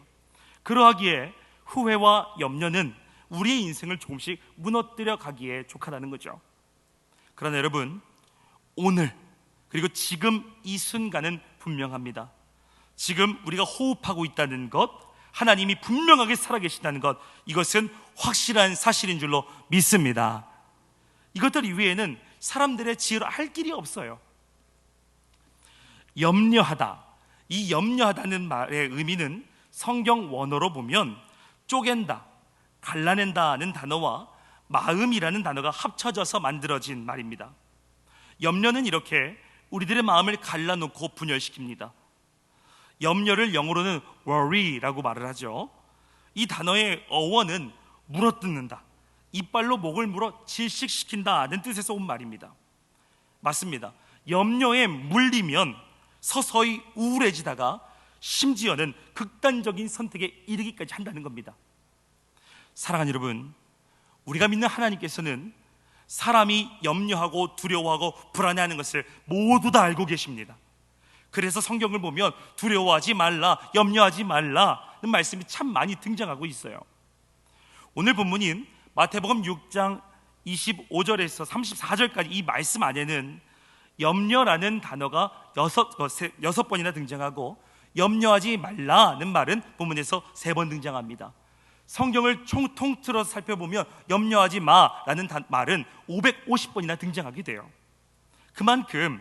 그러하기에 후회와 염려는 우리의 인생을 조금씩 무너뜨려 가기에 족하다는 거죠. 그러나 여러분, 오늘 그리고 지금 이 순간은 분명합니다. 지금 우리가 호흡하고 있다는 것, 하나님이 분명하게 살아계신다는 것, 이것은 확실한 사실인 줄로 믿습니다. 이것들 이외에는 사람들의 지혜로 할 길이 없어요. 염려하다, 이 염려하다는 말의 의미는 성경 원어로 보면 쪼갠다, 갈라낸다는 단어와 마음이라는 단어가 합쳐져서 만들어진 말입니다. 염려는 이렇게 우리들의 마음을 갈라놓고 분열시킵니다. 염려를 영어로는 worry라고 말을 하죠. 이 단어의 어원은 물어뜯는다, 이빨로 목을 물어 질식시킨다는 뜻에서 온 말입니다. 맞습니다. 염려에 물리면 서서히 우울해지다가 심지어는 극단적인 선택에 이르기까지 한다는 겁니다. 사랑하는 여러분, 우리가 믿는 하나님께서는 사람이 염려하고 두려워하고 불안해하는 것을 모두 다 알고 계십니다. 그래서 성경을 보면 두려워하지 말라, 염려하지 말라는 말씀이 참 많이 등장하고 있어요. 오늘 본문인 마태복음 6장 25절에서 34절까지 이 말씀 안에는 염려라는 단어가 6번이나 등장하고 염려하지 말라는 말은 본문에서 3번 등장합니다. 성경을 통틀어서 살펴보면 염려하지 마라는 말은 550번이나 등장하게 돼요. 그만큼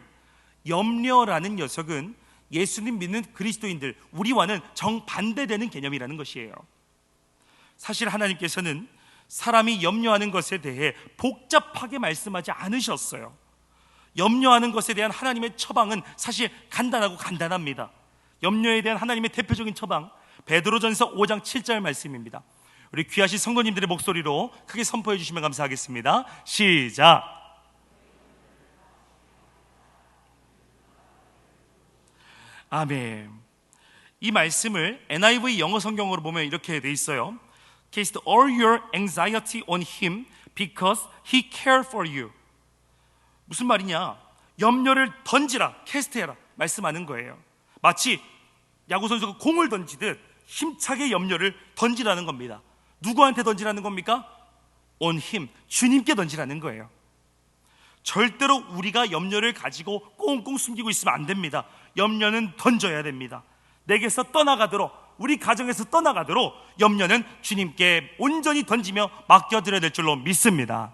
염려라는 녀석은 예수님 믿는 그리스도인들, 우리와는 정반대되는 개념이라는 것이에요. 사실 하나님께서는 사람이 염려하는 것에 대해 복잡하게 말씀하지 않으셨어요. 염려하는 것에 대한 하나님의 처방은 사실 간단합니다. 염려에 대한 하나님의 대표적인 처방, 베드로전서 5장 7절 말씀입니다. 우리 귀하신 성도님들의 목소리로 크게 선포해 주시면 감사하겠습니다. 시작. 아멘. 이 말씀을 NIV 영어 성경으로 보면 이렇게 돼 있어요. Cast all your anxiety on him because he cares for you. 무슨 말이냐? 염려를 던지라, 캐스트해라 말씀하는 거예요. 마치 야구 선수가 공을 던지듯 힘차게 염려를 던지라는 겁니다. 누구한테 던지라는 겁니까? on him, 주님께 던지라는 거예요. 절대로 우리가 염려를 가지고 꽁꽁 숨기고 있으면 안 됩니다. 염려는 던져야 됩니다. 내게서 떠나가도록, 우리 가정에서 떠나가도록 염려는 주님께 온전히 던지며 맡겨드려야 될 줄로 믿습니다.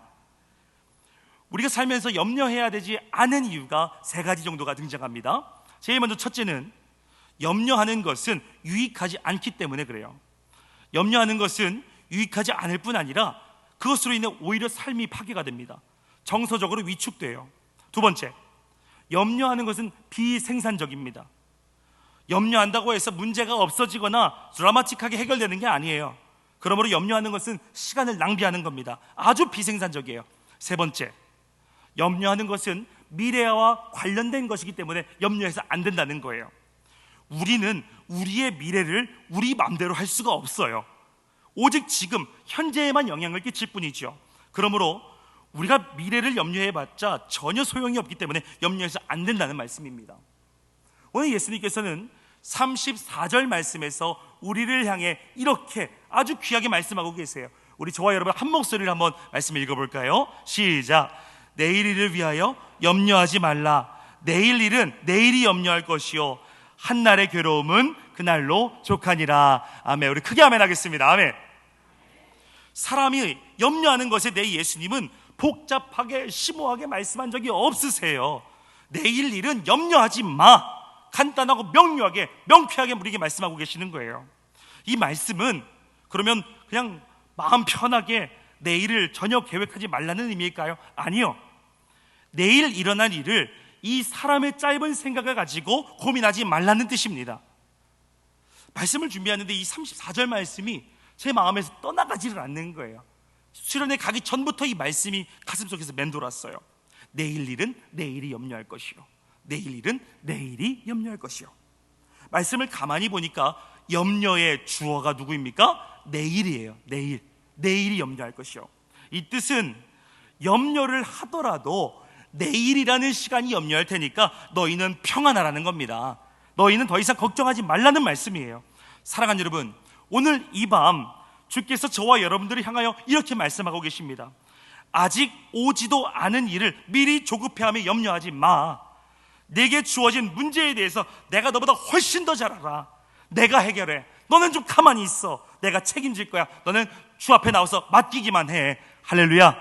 우리가 살면서 염려해야 되지 않은 이유가 3가지 정도가 등장합니다. 제일 먼저 첫째는 염려하는 것은 유익하지 않기 때문에 그래요. 염려하는 것은 유익하지 않을 뿐 아니라 그것으로 인해 오히려 삶이 파괴가 됩니다. 정서적으로 위축돼요. 2번째, 염려하는 것은 비생산적입니다. 염려한다고 해서 문제가 없어지거나 드라마틱하게 해결되는 게 아니에요. 그러므로 염려하는 것은 시간을 낭비하는 겁니다. 아주 비생산적이에요. 3번째, 염려하는 것은 미래와 관련된 것이기 때문에 염려해서 안 된다는 거예요. 우리는 우리의 미래를 우리 마음대로 할 수가 없어요. 오직 지금 현재에만 영향을 끼칠 뿐이죠. 그러므로 우리가 미래를 염려해봤자 전혀 소용이 없기 때문에 염려해서 안 된다는 말씀입니다. 오늘 예수님께서는 34절 말씀에서 우리를 향해 이렇게 아주 귀하게 말씀하고 계세요. 우리 저와 여러분 한 목소리를 한번 말씀을 읽어볼까요? 시작. 내일 일을 위하여 염려하지 말라. 내일 일은 내일이 염려할 것이요 한날의 괴로움은 그날로 족하니라. 아멘. 우리 크게 아멘 하겠습니다. 아멘. 사람이 염려하는 것에 대해 예수님은 복잡하게 심오하게 말씀한 적이 없으세요. 내일 일은 염려하지 마. 간단하고 명료하게 명쾌하게 우리에게 말씀하고 계시는 거예요. 이 말씀은 그러면 그냥 마음 편하게 내일을 전혀 계획하지 말라는 의미일까요? 아니요. 내일 일어날 일을 이 사람의 짧은 생각을 가지고 고민하지 말라는 뜻입니다. 말씀을 준비하는데 이 34절 말씀이 제 마음에서 떠나가지를 않는 거예요. 수련회 가기 전부터 이 말씀이 가슴속에서 맴돌았어요. 내일 일은 내일이 염려할 것이요 내일 일은 내일이 염려할 것이요. 말씀을 가만히 보니까 염려의 주어가 누구입니까? 내일이에요. 내일이 염려할 것이요. 이 뜻은 염려를 하더라도 내일이라는 시간이 염려할 테니까 너희는 평안하라는 겁니다. 너희는 더 이상 걱정하지 말라는 말씀이에요. 사랑하는 여러분, 오늘 이 밤 주께서 저와 여러분들을 향하여 이렇게 말씀하고 계십니다. 아직 오지도 않은 일을 미리 조급해하며 염려하지 마. 내게 주어진 문제에 대해서 내가 너보다 훨씬 더 잘 알아. 내가 해결해. 너는 좀 가만히 있어. 내가 책임질 거야. 너는 주 앞에 나와서 맡기기만 해. 할렐루야.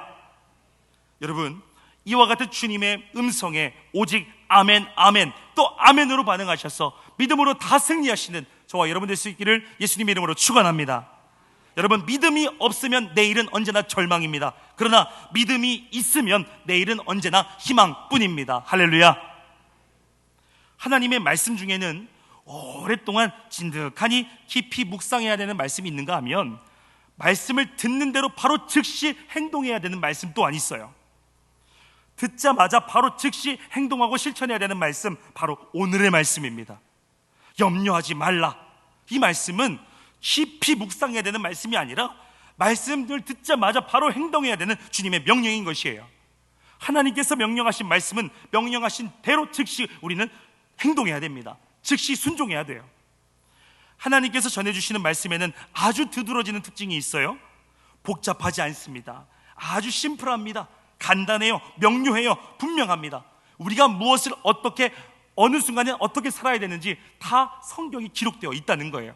여러분, 이와 같은 주님의 음성에 오직 아멘, 아멘, 또 아멘으로 반응하셔서 믿음으로 다 승리하시는 저와 여러분 될 수 있기를 예수님의 이름으로 축원합니다. 여러분, 믿음이 없으면 내일은 언제나 절망입니다. 그러나 믿음이 있으면 내일은 언제나 희망뿐입니다. 할렐루야. 하나님의 말씀 중에는 오랫동안 진득하니 깊이 묵상해야 되는 말씀이 있는가 하면 말씀을 듣는 대로 바로 즉시 행동해야 되는 말씀 또한 있어요. 듣자마자 바로 즉시 행동하고 실천해야 되는 말씀, 바로 오늘의 말씀입니다. 염려하지 말라. 이 말씀은 깊이 묵상해야 되는 말씀이 아니라 말씀을 듣자마자 바로 행동해야 되는 주님의 명령인 것이에요. 하나님께서 명령하신 말씀은 명령하신 대로 즉시 우리는 행동해야 됩니다. 즉시 순종해야 돼요. 하나님께서 전해주시는 말씀에는 아주 두드러지는 특징이 있어요. 복잡하지 않습니다. 아주 심플합니다. 간단해요. 명료해요. 분명합니다. 우리가 무엇을 어떻게, 어느 순간에 어떻게 살아야 되는지 다 성경이 기록되어 있다는 거예요.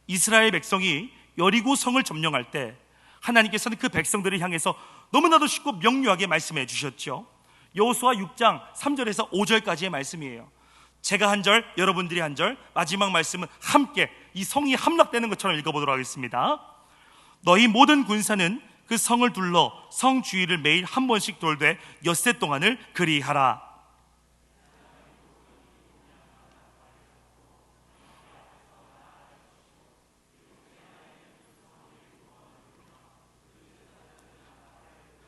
이스라엘 백성이 여리고 성을 점령할 때 하나님께서는 그 백성들을 향해서 너무나도 쉽고 명료하게 말씀해 주셨죠. 여호수아 6장 3절에서 5절까지의 말씀이에요. 제가 한 절, 여러분들이 한 절, 마지막 말씀은 함께 이 성이 함락되는 것처럼 읽어보도록 하겠습니다. 너희 모든 군사는 그 성을 둘러 성 주위를 매일 한 번씩 돌되 엿새 동안을 그리하라.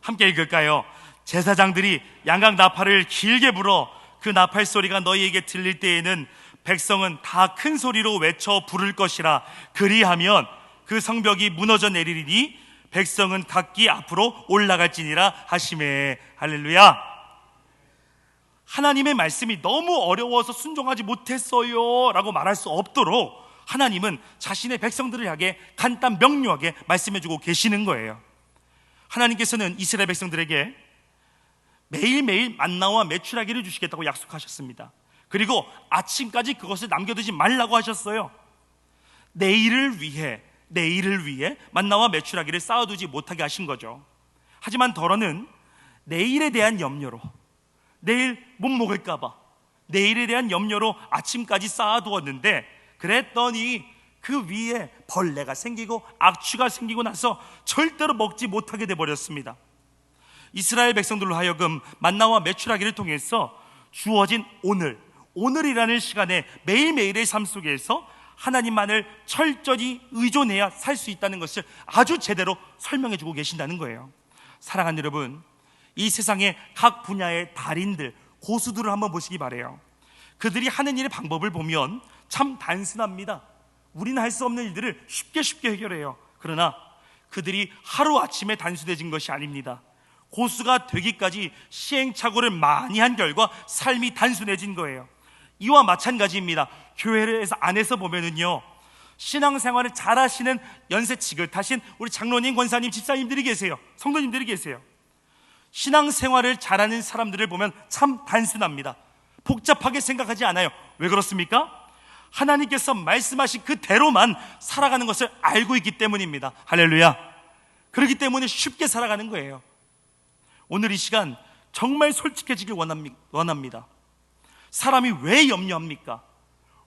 함께 읽을까요? 제사장들이 양각 나팔을 길게 불어 그 나팔 소리가 너희에게 들릴 때에는 백성은 다 큰 소리로 외쳐 부를 것이라. 그리하면 그 성벽이 무너져 내리리니 백성은 각기 앞으로 올라갈지니라 하시매. 할렐루야. 하나님의 말씀이 너무 어려워서 순종하지 못했어요 라고 말할 수 없도록 하나님은 자신의 백성들을 향해 간단 명료하게 말씀해주고 계시는 거예요. 하나님께서는 이스라엘 백성들에게 매일매일 만나와 메추라기를 주시겠다고 약속하셨습니다. 그리고 아침까지 그것을 남겨두지 말라고 하셨어요. 내일을 위해 만나와 메추라기를 쌓아두지 못하게 하신 거죠. 하지만 더러는 내일에 대한 염려로, 내일 못 먹을까봐 내일에 대한 염려로 아침까지 쌓아두었는데, 그랬더니 그 위에 벌레가 생기고 악취가 생기고 나서 절대로 먹지 못하게 돼버렸습니다. 이스라엘 백성들로 하여금 만나와 메추라기를 통해서 주어진 오늘이라는 시간에 매일매일의 삶 속에서 하나님만을 철저히 의존해야 살 수 있다는 것을 아주 제대로 설명해주고 계신다는 거예요. 사랑하는 여러분, 이 세상의 각 분야의 달인들, 고수들을 한번 보시기 바라요. 그들이 하는 일의 방법을 보면 참 단순합니다. 우리는 할 수 없는 일들을 쉽게 해결해요. 그러나 그들이 하루아침에 단순해진 것이 아닙니다. 고수가 되기까지 시행착오를 많이 한 결과 삶이 단순해진 거예요. 이와 마찬가지입니다. 교회 안에서 보면은요, 신앙생활을 잘 하시는 연세 지긋하신 우리 장로님, 권사님, 집사님들이 계세요. 성도님들이 계세요. 신앙생활을 잘하는 사람들을 보면 참 단순합니다. 복잡하게 생각하지 않아요. 왜 그렇습니까? 하나님께서 말씀하신 그대로만 살아가는 것을 알고 있기 때문입니다. 할렐루야. 그렇기 때문에 쉽게 살아가는 거예요. 오늘 이 시간 정말 솔직해지길 원합니다. 사람이 왜 염려합니까?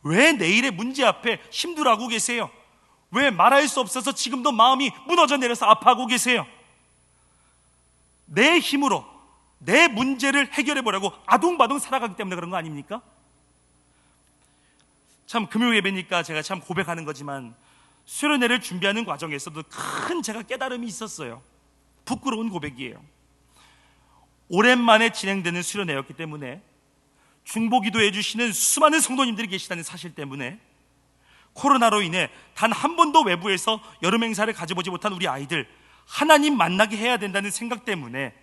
왜 내일의 문제 앞에 힘들어하고 계세요? 왜 말할 수 없어서 지금도 마음이 무너져 내려서 아파하고 계세요? 내 힘으로 내 문제를 해결해 보려고 아둥바둥 살아가기 때문에 그런 거 아닙니까? 참 금요 예배니까 제가 참 고백하는 거지만 수련회를 준비하는 과정에서도 큰 제가 깨달음이 있었어요. 부끄러운 고백이에요. 오랜만에 진행되는 수련회였기 때문에 중보기도해 주시는 수많은 성도님들이 계시다는 사실 때문에 코로나로 인해 단 한 번도 외부에서 여름 행사를 가져보지 못한 우리 아이들 하나님 만나게 해야 된다는 생각 때문에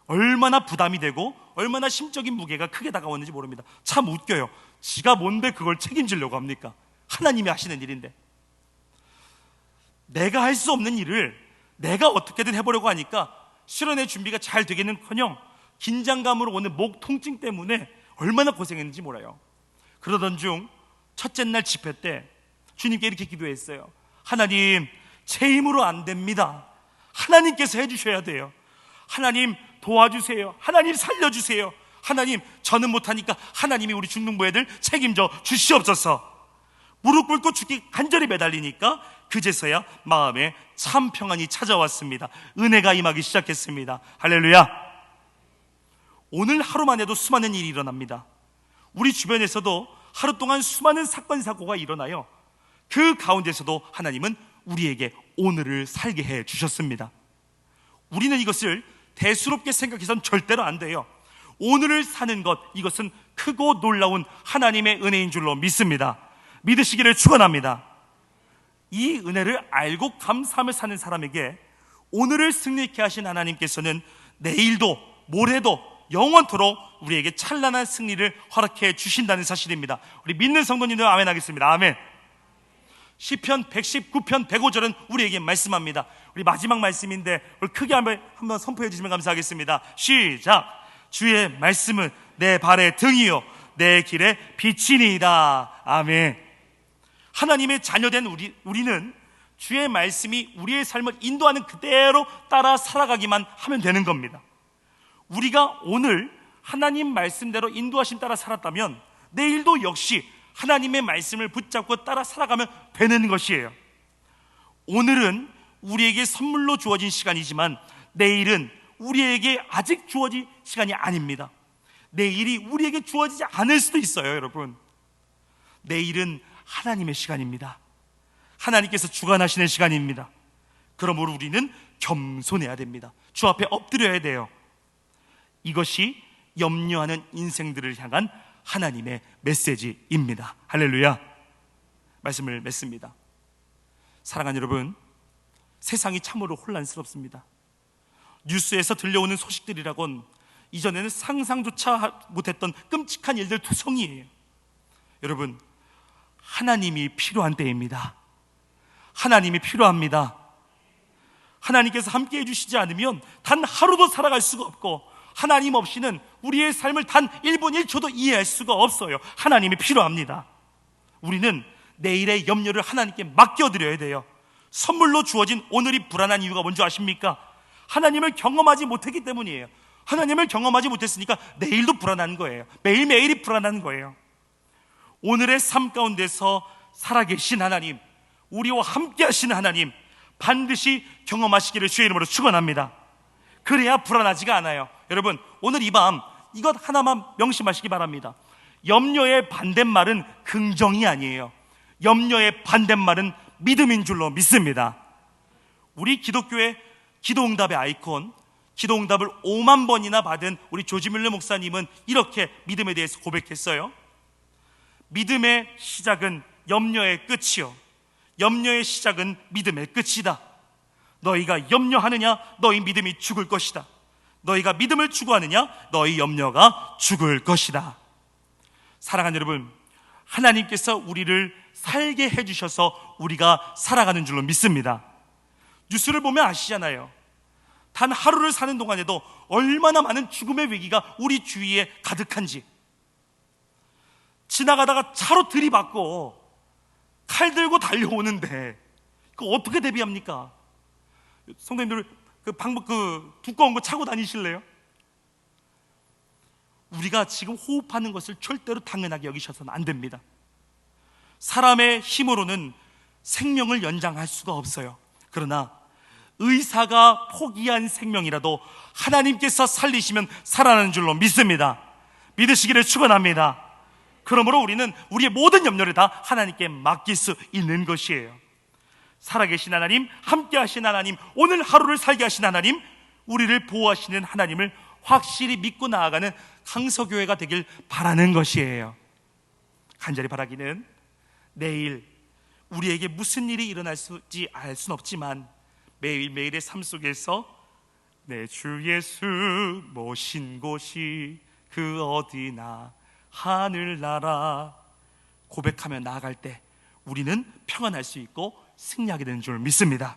얼마나 부담이 되고 얼마나 심적인 무게가 크게 다가왔는지 모릅니다. 참 웃겨요. 지가 뭔데 그걸 책임지려고 합니까? 하나님이 하시는 일인데. 내가 할 수 없는 일을 내가 어떻게든 해보려고 하니까 수련회 준비가 잘 되기는커녕 긴장감으로 오는 목 통증 때문에 얼마나 고생했는지 몰라요. 그러던 중 첫째 날 집회 때 주님께 이렇게 기도했어요. 하나님, 제 힘으로 안 됩니다. 하나님께서 해주셔야 돼요. 하나님 도와주세요. 하나님 살려주세요. 하나님, 저는 못하니까 하나님이 우리 중등부 애들 책임져 주시옵소서. 무릎 꿇고 죽기 간절히 매달리니까 그제서야 마음에 참 평안이 찾아왔습니다. 은혜가 임하기 시작했습니다. 할렐루야. 오늘 하루만 해도 수많은 일이 일어납니다. 우리 주변에서도 하루 동안 수많은 사건 사고가 일어나요. 그 가운데서도 하나님은 우리에게 오늘을 살게 해 주셨습니다. 우리는 이것을 대수롭게 생각해서는 절대로 안 돼요. 오늘을 사는 것, 이것은 크고 놀라운 하나님의 은혜인 줄로 믿습니다. 믿으시기를 축원합니다. 이 은혜를 알고 감사하며 사는 사람에게 오늘을 승리케 하신 하나님께서는 내일도 모레도 영원토록 우리에게 찬란한 승리를 허락해 주신다는 사실입니다. 우리 믿는 성도님들 아멘 하겠습니다. 아멘. 시편 119편 105절은 우리에게 말씀합니다. 우리 마지막 말씀인데 우리 크게 한번 선포해 주시면 감사하겠습니다. 시작. 주의 말씀은 내 발의 등이요 내 길의 빛이니이다. 아멘. 하나님의 자녀된 우리는 주의 말씀이 우리의 삶을 인도하는 그대로 따라 살아가기만 하면 되는 겁니다. 우리가 오늘 하나님 말씀대로 인도하심 따라 살았다면 내일도 역시 하나님의 말씀을 붙잡고 따라 살아가면 되는 것이에요. 오늘은 우리에게 선물로 주어진 시간이지만 내일은 우리에게 아직 주어진 시간이 아닙니다. 내일이 우리에게 주어지지 않을 수도 있어요. 여러분, 내일은 하나님의 시간입니다. 하나님께서 주관하시는 시간입니다. 그러므로 우리는 겸손해야 됩니다. 주 앞에 엎드려야 돼요. 이것이 염려하는 인생들을 향한 하나님의 메시지입니다. 할렐루야. 말씀을 맺습니다. 사랑하는 여러분, 세상이 참으로 혼란스럽습니다. 뉴스에서 들려오는 소식들이라곤 이전에는 상상조차 못했던 끔찍한 일들 투성이에요. 여러분, 하나님이 필요한 때입니다. 하나님이 필요합니다. 하나님께서 함께 해주시지 않으면 단 하루도 살아갈 수가 없고, 하나님 없이는 우리의 삶을 단 1분 1초도 이해할 수가 없어요. 하나님이 필요합니다. 우리는 내일의 염려를 하나님께 맡겨드려야 돼요. 선물로 주어진 오늘이 불안한 이유가 뭔지 아십니까? 하나님을 경험하지 못했기 때문이에요. 하나님을 경험하지 못했으니까 내일도 불안한 거예요. 매일매일이 불안한 거예요. 오늘의 삶 가운데서 살아계신 하나님, 우리와 함께 하시는 하나님 반드시 경험하시기를 주의 이름으로 축원합니다. 그래야 불안하지가 않아요. 여러분, 오늘 이 밤 이것 하나만 명심하시기 바랍니다. 염려의 반대말은 긍정이 아니에요. 염려의 반대말은 믿음인 줄로 믿습니다. 우리 기독교의 기도응답의 아이콘, 기도응답을 5만 번이나 받은 우리 조지 뮬러 목사님은 이렇게 믿음에 대해서 고백했어요. 믿음의 시작은 염려의 끝이요, 염려의 시작은 믿음의 끝이다. 너희가 염려하느냐, 너희 믿음이 죽을 것이다. 너희가 믿음을 추구하느냐, 너희 염려가 죽을 것이다. 사랑하는 여러분, 하나님께서 우리를 살게 해주셔서 우리가 살아가는 줄로 믿습니다. 뉴스를 보면 아시잖아요. 단 하루를 사는 동안에도 얼마나 많은 죽음의 위기가 우리 주위에 가득한지. 지나가다가 차로 들이받고 칼 들고 달려오는데 그거 어떻게 대비합니까? 성도님들 그 두꺼운 거 차고 다니실래요? 우리가 지금 호흡하는 것을 절대로 당연하게 여기셔서는 안 됩니다. 사람의 힘으로는 생명을 연장할 수가 없어요. 그러나 의사가 포기한 생명이라도 하나님께서 살리시면 살아나는 줄로 믿습니다. 믿으시기를 축원합니다. 그러므로 우리는 우리의 모든 염려를 다 하나님께 맡길 수 있는 것이에요. 살아계신 하나님, 함께 하신 하나님, 오늘 하루를 살게 하신 하나님, 우리를 보호하시는 하나님을 확실히 믿고 나아가는 강서교회가 되길 바라는 것이에요. 간절히 바라기는 내일 우리에게 무슨 일이 일어날지 알 수는 없지만 매일매일의 삶 속에서 내 주 예수 모신 곳이 그 어디나 하늘나라 고백하며 나아갈 때 우리는 평안할 수 있고 승리하게 되는 줄 믿습니다.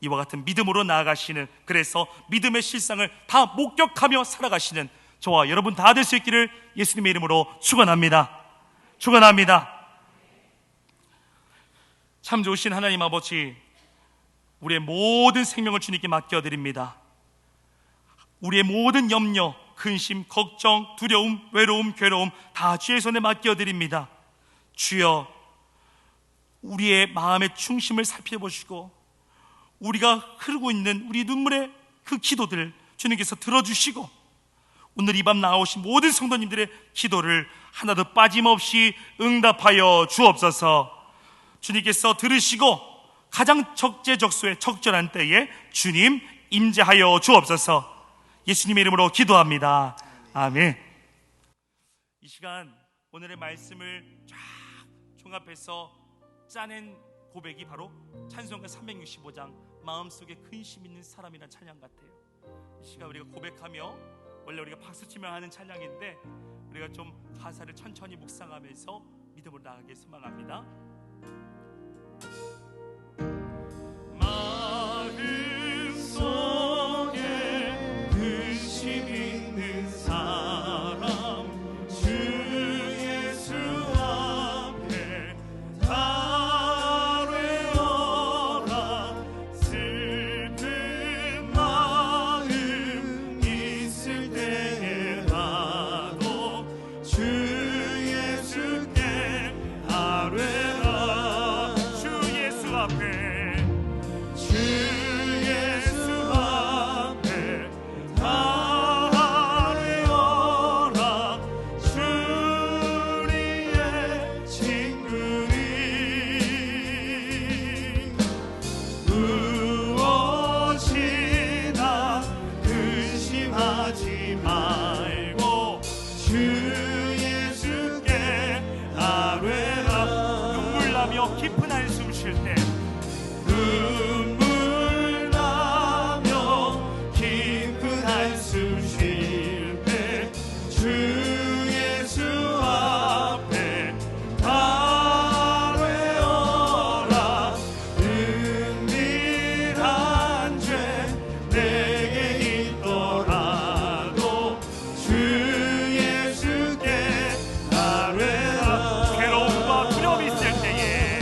이와 같은 믿음으로 나아가시는, 그래서 믿음의 실상을 다 목격하며 살아가시는 저와 여러분 다 될 수 있기를 예수님의 이름으로 축원합니다. 축원합니다. 참 좋으신 하나님 아버지, 우리의 모든 생명을 주님께 맡겨드립니다. 우리의 모든 염려, 근심, 걱정, 두려움, 외로움, 괴로움 다 주의 손에 맡겨드립니다. 주여, 우리의 마음의 중심을 살펴보시고 우리가 흐르고 있는 우리 눈물의 그 기도들 주님께서 들어주시고 오늘 이 밤 나오신 모든 성도님들의 기도를 하나도 빠짐없이 응답하여 주옵소서. 주님께서 들으시고 가장 적재적소에 적절한 때에 주님 임재하여 주옵소서. 예수님의 이름으로 기도합니다. 아멘. 이 시간 오늘의 말씀을 쫙 종합해서 짜낸 고백이 바로 찬송가 365장 마음속에 근심 있는 사람이란 찬양 같아요. 이 시간 우리가 고백하며 원래 우리가 박수치며 하는 찬양인데 우리가 좀 가사를 천천히 묵상하면서 믿음으로 나가길 소망합니다. 마음속에 근심 있는 사람 주 예수 앞에 아뢰어라. 슬픈 마음 있을 때라도 주 예수께 아뢰라. 주 예수 앞에 깊은 한숨 쉴 때 눈물 나며 깊은 한숨 쉴 때 주 예수 앞에 아뢰어라. 은밀한 죄 내게 있더라도 주 예수께 아뢰라. 괴로움과 두려움이 있을 때에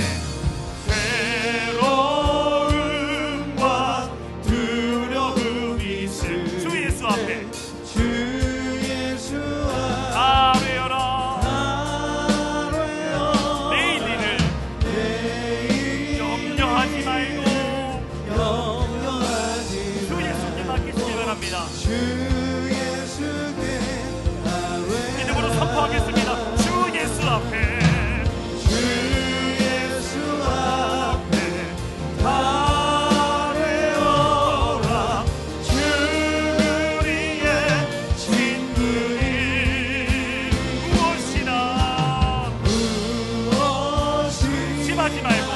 믿음으로 선포하겠습니다. 주 예수 앞에 아뢰어라. 주 우리의 친구니 무엇이나 심하지 말고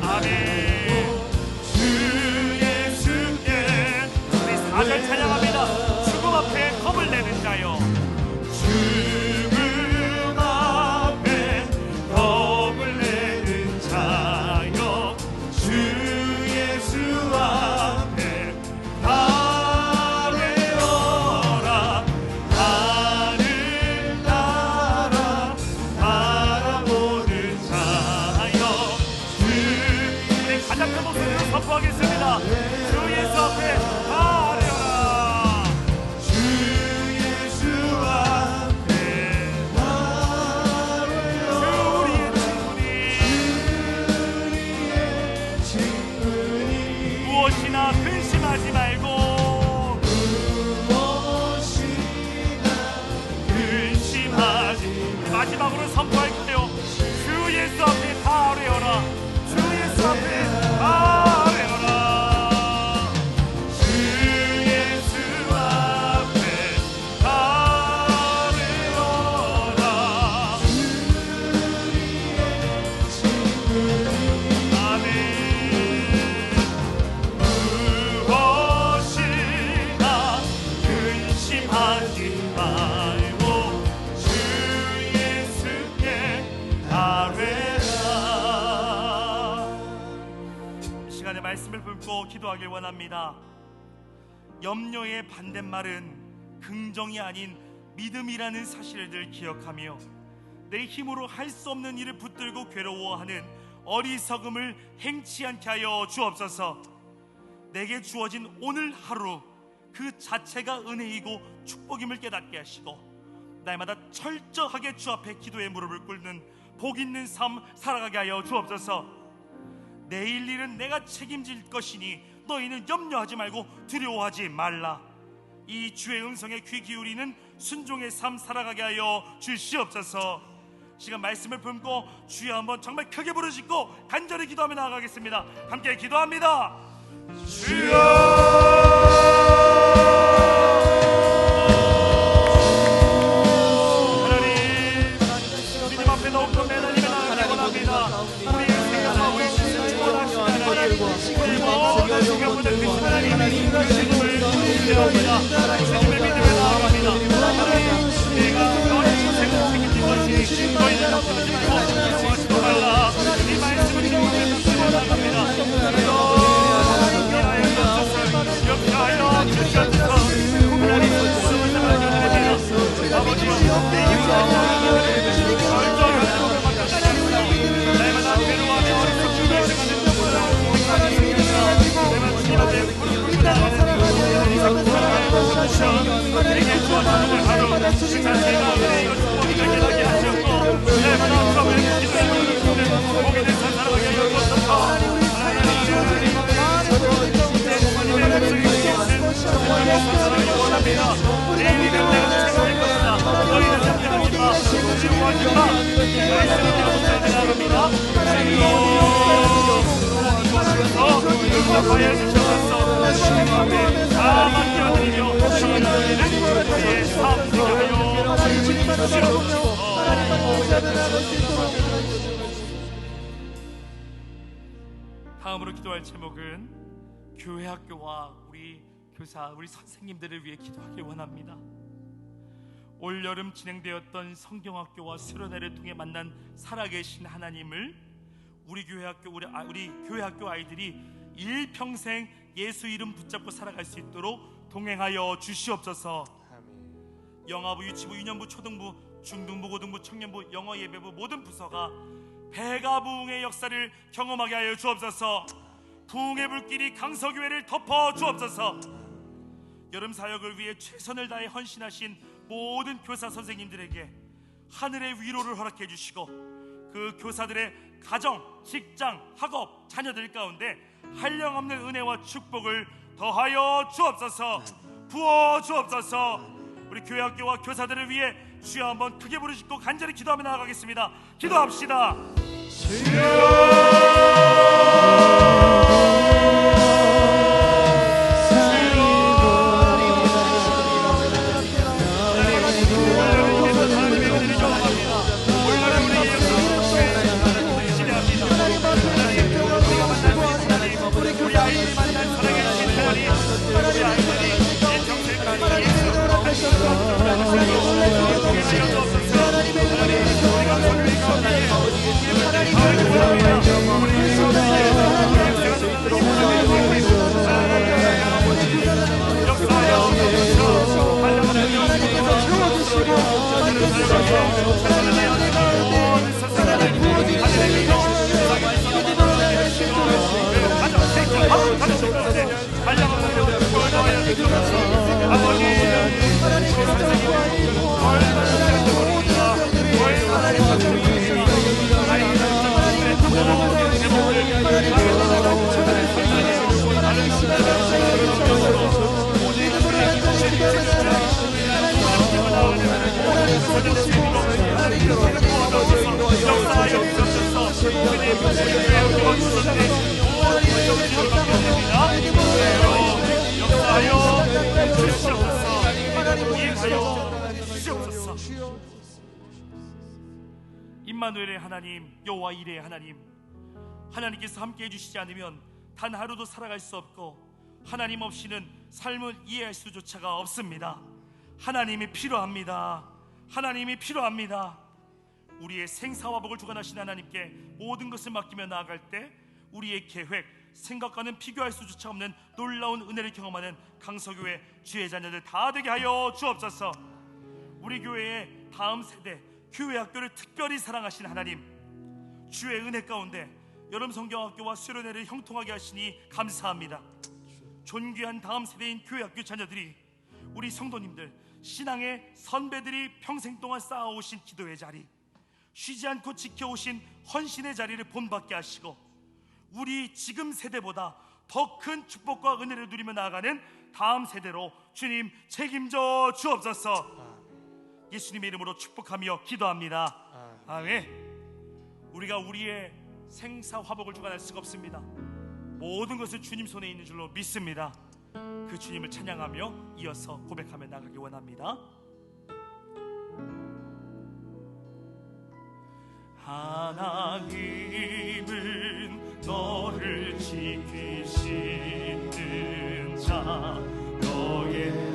아멘. 아멘 찬양합니다. 죽음 앞에 겁을 내는 자여, 죽음 앞에 겁을 내는 자여, 주 예수 앞에 아뢰어라. 하늘 따라 바라보는 자여, 우리 가장 큰 목소리로 선포하겠습니다. 주 예수 앞에 근심하지 말고 근심하지. 마지막으로 선포할게요. 주 예수 앞에 다 아뢰어라. 주 예수 앞에 아뢰어라. 주 예수 앞에 아뢰어라. 아멘. 근심하지 말고 주 예수께 아뢰라. 이 시간에 말씀을 품고 기도하길 원합니다. 염려의 반대말은 긍정이 아닌 믿음이라는 사실을 기억하며 내 힘으로 할 수 없는 일을 붙들고 괴로워하는 어리석음을 행치 않게 하여 주옵소서. 내게 주어진 오늘 하루 그 자체가 은혜이고 축복임을 깨닫게 하시고 날마다 철저하게 주 앞에 기도의 무릎을 꿇는 복 있는 삶 살아가게 하여 주옵소서. 내일 일은 내가 책임질 것이니 너희는 염려하지 말고 두려워하지 말라. 이 주의 음성에 귀 기울이는 순종의 삶 살아가게 하여 주시옵소서. 시간 말씀을 품고 주여 한번 정말 크게 부르짖고 간절히 기도하며 나아가겠습니다. 함께 기도합니다. 주여 하나님, 주님 앞에 더욱더 매달리며 나아가기 원합니다. 우리의 생각하고 있는 주원하시는 하나님, 우리 모든 생각보다 크신 하나님의 주님을 나아갑니다. 주님의 믿음에 나아갑니다. 하나님, 내가 너의 인생을 책임진 것이 너희는 앞서지 말고 영원하지도 말라. 이 말씀을 영원히 붙들어 나갑니다. 역사하여 주셔서 하나님 말씀을 발견합니다. 아버지, 내 이웃을 절정한 것을 맡겨주십니다. 날마다 괴로워하며 어리석음을 당하는 내가 주님 앞에 무릎 꿇고 나아가는 이상 사랑하는 주셔 내게 주어지는 하루 그 자체가 은혜이고 축복이 되게 하게 하셨고 날마다 주님을 기도하는 복이 된 사랑하게 하여 주옵소서. 원합니다. 내 믿음 내가 책임질 것이다. 너희는 잠잠하지 마. 두려워하지 마. 말씀이 되어서 나갑니다. 응답하여 주셔서 주님 앞에 다 맡겨드리며 주님의 우리의 삶 되게 하여 주시옵소서. 다음으로 기도할 제목은 교회 학교와 우리 교사, 우리 선생님들을 위해 기도하길 원합니다. 올여름 진행되었던 성경학교와 수련회를 통해 만난 살아계신 하나님을 우리 교회 학교, 우리 교회 학교 아이들이 일평생 예수 이름 붙잡고 살아갈 수 있도록 동행하여 주시옵소서. 영아부, 유치부, 유년부, 초등부, 중등부, 고등부, 청년부, 영어 예배부 모든 부서가 배가 부흥의 역사를 경험하게 하여 주옵소서. 부흥의 불길이 강서교회를 덮어 주옵소서. 여름 사역을 위해 최선을 다해 헌신하신 모든 교사 선생님들에게 하늘의 위로를 허락해 주시고 그 교사들의 가정, 직장, 학업, 자녀들 가운데 한량없는 은혜와 축복을 더하여 주옵소서. 부어 주옵소서. 우리 교회 학교와 교사들을 위해 주여 한번 크게 부르시고 간절히 기도하며 나아가겠습니다. 기도합시다. 임마누엘의 하나님, 여호와 이레의 하나님, 하나님께서 함께 해주시지 않으면 단 하루도 살아갈 수 없고 하나님 없이는 삶을 이해할 수조차가 없습니다. 하나님이 필요합니다. 하나님이 필요합니다. 우리의 생사화복을 주관하신 하나님께 모든 것을 맡기며 나아갈 때 우리의 계획, 생각과는 비교할 수조차 없는 놀라운 은혜를 경험하는 강서교회 주의 자녀들 다 되게 하여 주옵소서. 우리 교회의 다음 세대 교회 학교를 특별히 사랑하신 하나님, 주의 은혜 가운데 여름 성경학교와 수련회를 형통하게 하시니 감사합니다. 존귀한 다음 세대인 교회 학교 자녀들이, 우리 성도님들, 신앙의 선배들이 평생 동안 쌓아오신 기도의 자리, 쉬지 않고 지켜오신 헌신의 자리를 본받게 하시고 우리 지금 세대보다 더 큰 축복과 은혜를 누리며 나아가는 다음 세대로 주님 책임져 주옵소서. 예수님의 이름으로 축복하며 기도합니다. 아멘. 우리가 우리의 생사화복을 주관할 수가 없습니다. 모든 것은 주님 손에 있는 줄로 믿습니다. 그 주님을 찬양하며 이어서 고백하며 나가기 원합니다. 하나님은 너를 지키시는 자, 너의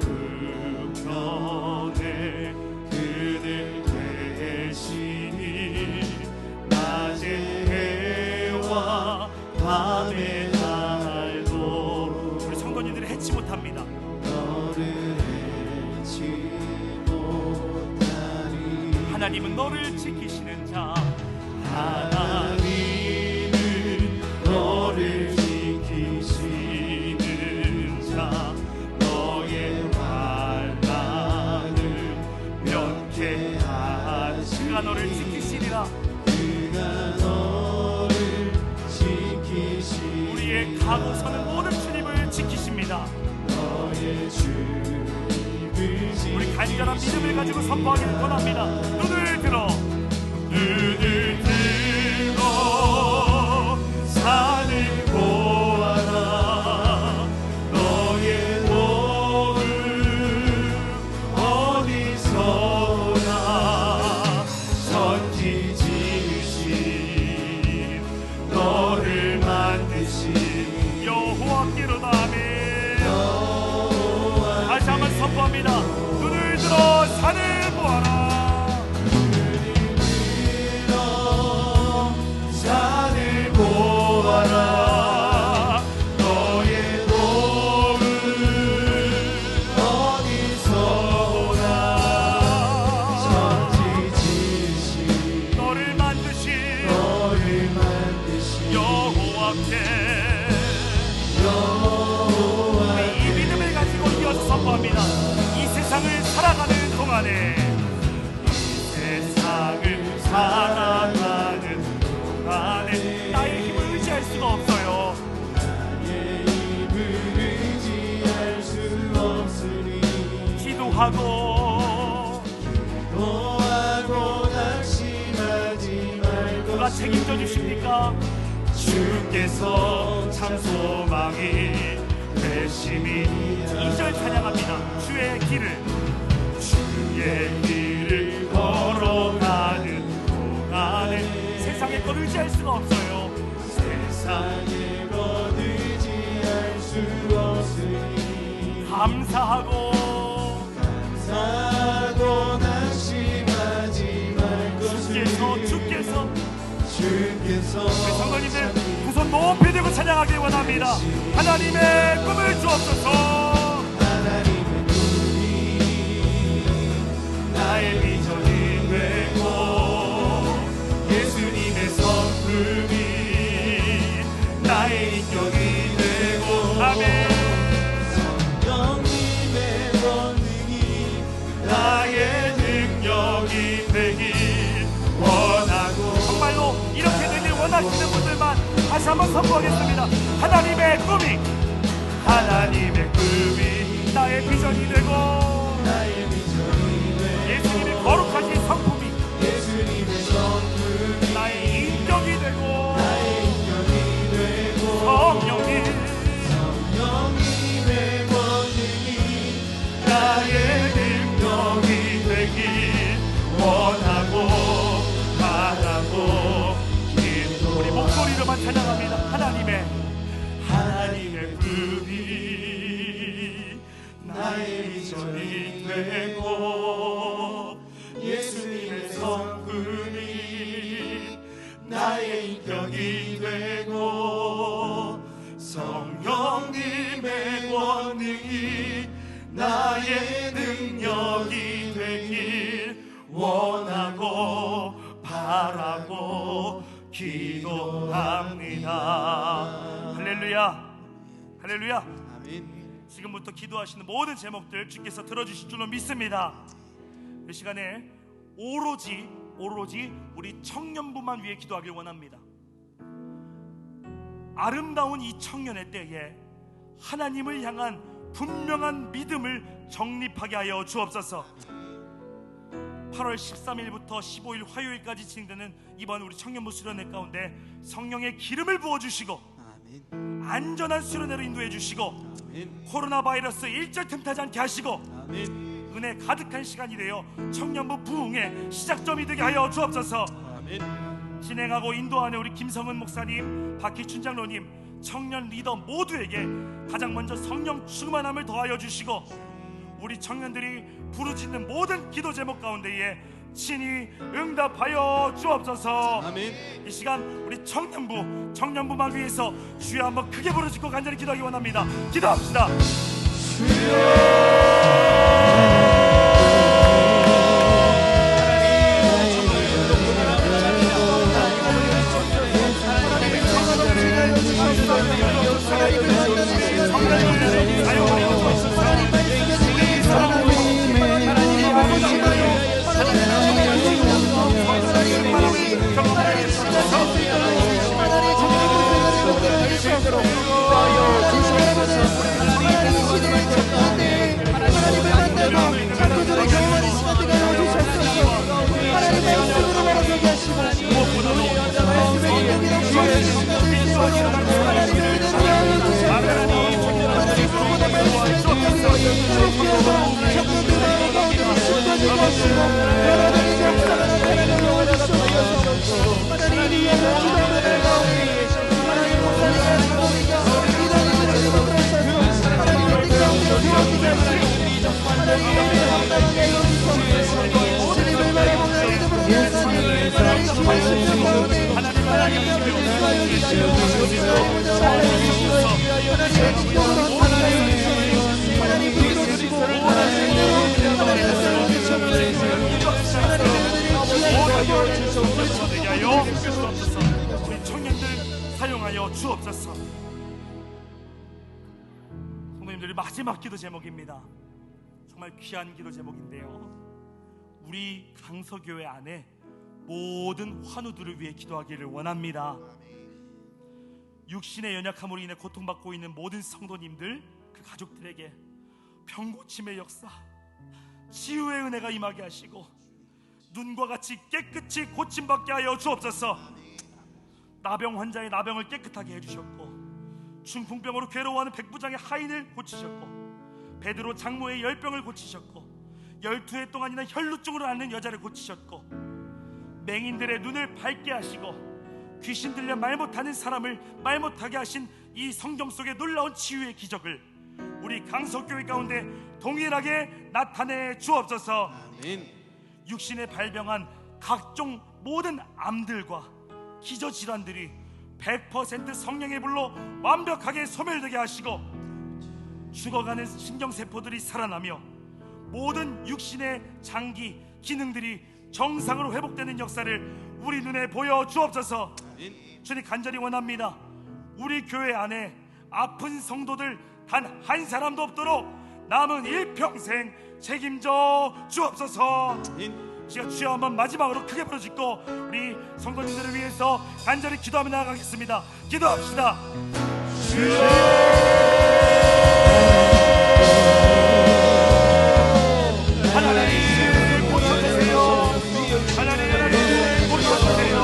고백합니다. 하나님은 너를 지키시는 자, 하나님은 너를 지키시는 자, 너의 환난을 면케하시니 그가 너를 지키시리라. 우리의 가고 서는 모든 주님을 지키십니다. 우리 간절한 믿음을 가지고 선포하기를 원합니다. 눈을 들어 산을 보아라. 너의 몸은 어디서 오나. 천지 지으신 너를 만드신 여호와께로다. 아멘. 다시 한번 선포합니다. 눈을 들어 산을 보아라. 산을 보아라. 너의 몸은 어디서 오나. 천지 지으신 너를 만드신 여호와께. 이 믿음을 가지고 이어서 선포합니다. 이 세상을 살아가는 동안에, 이 세상을 살아가는 동안에 나의 힘을 의지할 수가 없어요. 나의 힘을 의지할 수 없으니 기도하고 낙심하지 말고. 누가 책임져 주십니까? 주께서 참 소망이 되심이. 2절 찬양합니다. 주의 길을 걸어가는 동안에 세상의 것 의지할 수가 없어요. 세상의 것 의지할 수 없으니 감사하고 낙심하지 말고. 주께서 우리 성도님들 두 손 높이 들고 찬양하길 원합니다. 하나님의 꿈을 주옵소서. 하나님의 꿈이 나의 비전이 되고, 예수님의 성품이 나의 인격이 되고. 아멘. 성령님의 권능이 나의 능력이 되길 원하고. 정말로 이렇게 되길 원하시는 분들만 다시 한번 선포하겠습니다. 하나님의 꿈이 나의 비전이 되고, 예수님의 거룩하신 성품이 나의 인격이 되고, 성령님의 권능이 나의 능력이 되길 원하고 바라고. 우리 목소리로만 찬양합니다. 하나님의 꿈이 나의 비전이 되고, 예수님의 성품이 나의 인격이 되고, 성령님의 권능이 나의 능력이 되길 원하고 바라고 기도합니다. 할렐루야, 할렐루야. 아멘. 지금부터 기도하시는 모든 제목들 주께서 들어주실 줄로 믿습니다. 이 시간에 오로지 우리 청년부만 위해 기도하길 원합니다. 아름다운 이 청년의 때에 하나님을 향한 분명한 믿음을 정립하게 하여 주옵소서. 8월 13일부터 15일 화요일까지 진행되는 이번 우리 청년부 수련회 가운데 성령의 기름을 부어주시고, 안전한 수련회로 인도해 주시고, 코로나 바이러스 일절 틈타지 않게 하시고, 은혜 가득한 시간이 되어 청년부 부흥의 시작점이 되게 하여 주옵소서. 진행하고 인도하는 우리 김성은 목사님, 박희춘 장로님, 청년 리더 모두에게 가장 먼저 성령 충만함을 더하여 주시고, 우리 청년들이 부르짖는 모든 기도 제목 가운데에 친히 응답하여 주옵소서. 아멘. 이 시간 우리 청년부만 위해서 주여 한번 크게 부르짖고 간절히 기도하기 원합니다. 기도합시다. 우리 청년들 사용하여 주옵소서. 성도님들의 마지막 기도 제목입니다. 정말 귀한 기도 제목인데요, 우리 강서교회 안에 모든 환우들을 위해 기도하기를 원합니다. 육신의 연약함으로 인해 고통받고 있는 모든 성도님들, 그 가족들에게 병고침의 역사, 치유의 은혜가 임하게 하시고 눈과 같이 깨끗이 고침받게 하여 주옵소서. 나병 환자의 나병을 깨끗하게 해주셨고, 중풍병으로 괴로워하는 백부장의 하인을 고치셨고, 베드로 장모의 열병을 고치셨고, 12해 동안이나 혈루증으로 앓는 여자를 고치셨고, 맹인들의 눈을 밝게 하시고, 귀신 들려 말 못하는 사람을 말 못하게 하신 이 성경 속의 놀라운 치유의 기적을 우리 강서교회 가운데 동일하게 나타내 주옵소서. 육신에 발병한 각종 모든 암들과 기저질환들이 100% 성령의 불로 완벽하게 소멸되게 하시고, 죽어가는 신경세포들이 살아나며 모든 육신의 장기 기능들이 정상으로 회복되는 역사를 우리 눈에 보여 주옵소서. 주님, 간절히 원합니다. 우리 교회 안에 아픈 성도들 단 한 사람도 없도록 남은 일평생 책임져 주옵소서. 제가 주여 한번 마지막으로 크게 부르짖고 우리 성도님들을 위해서 간절히 기도하며 나아가겠습니다. 기도합시다. 주여, 하나님 고쳐주세요. 하나님 고쳐주세요.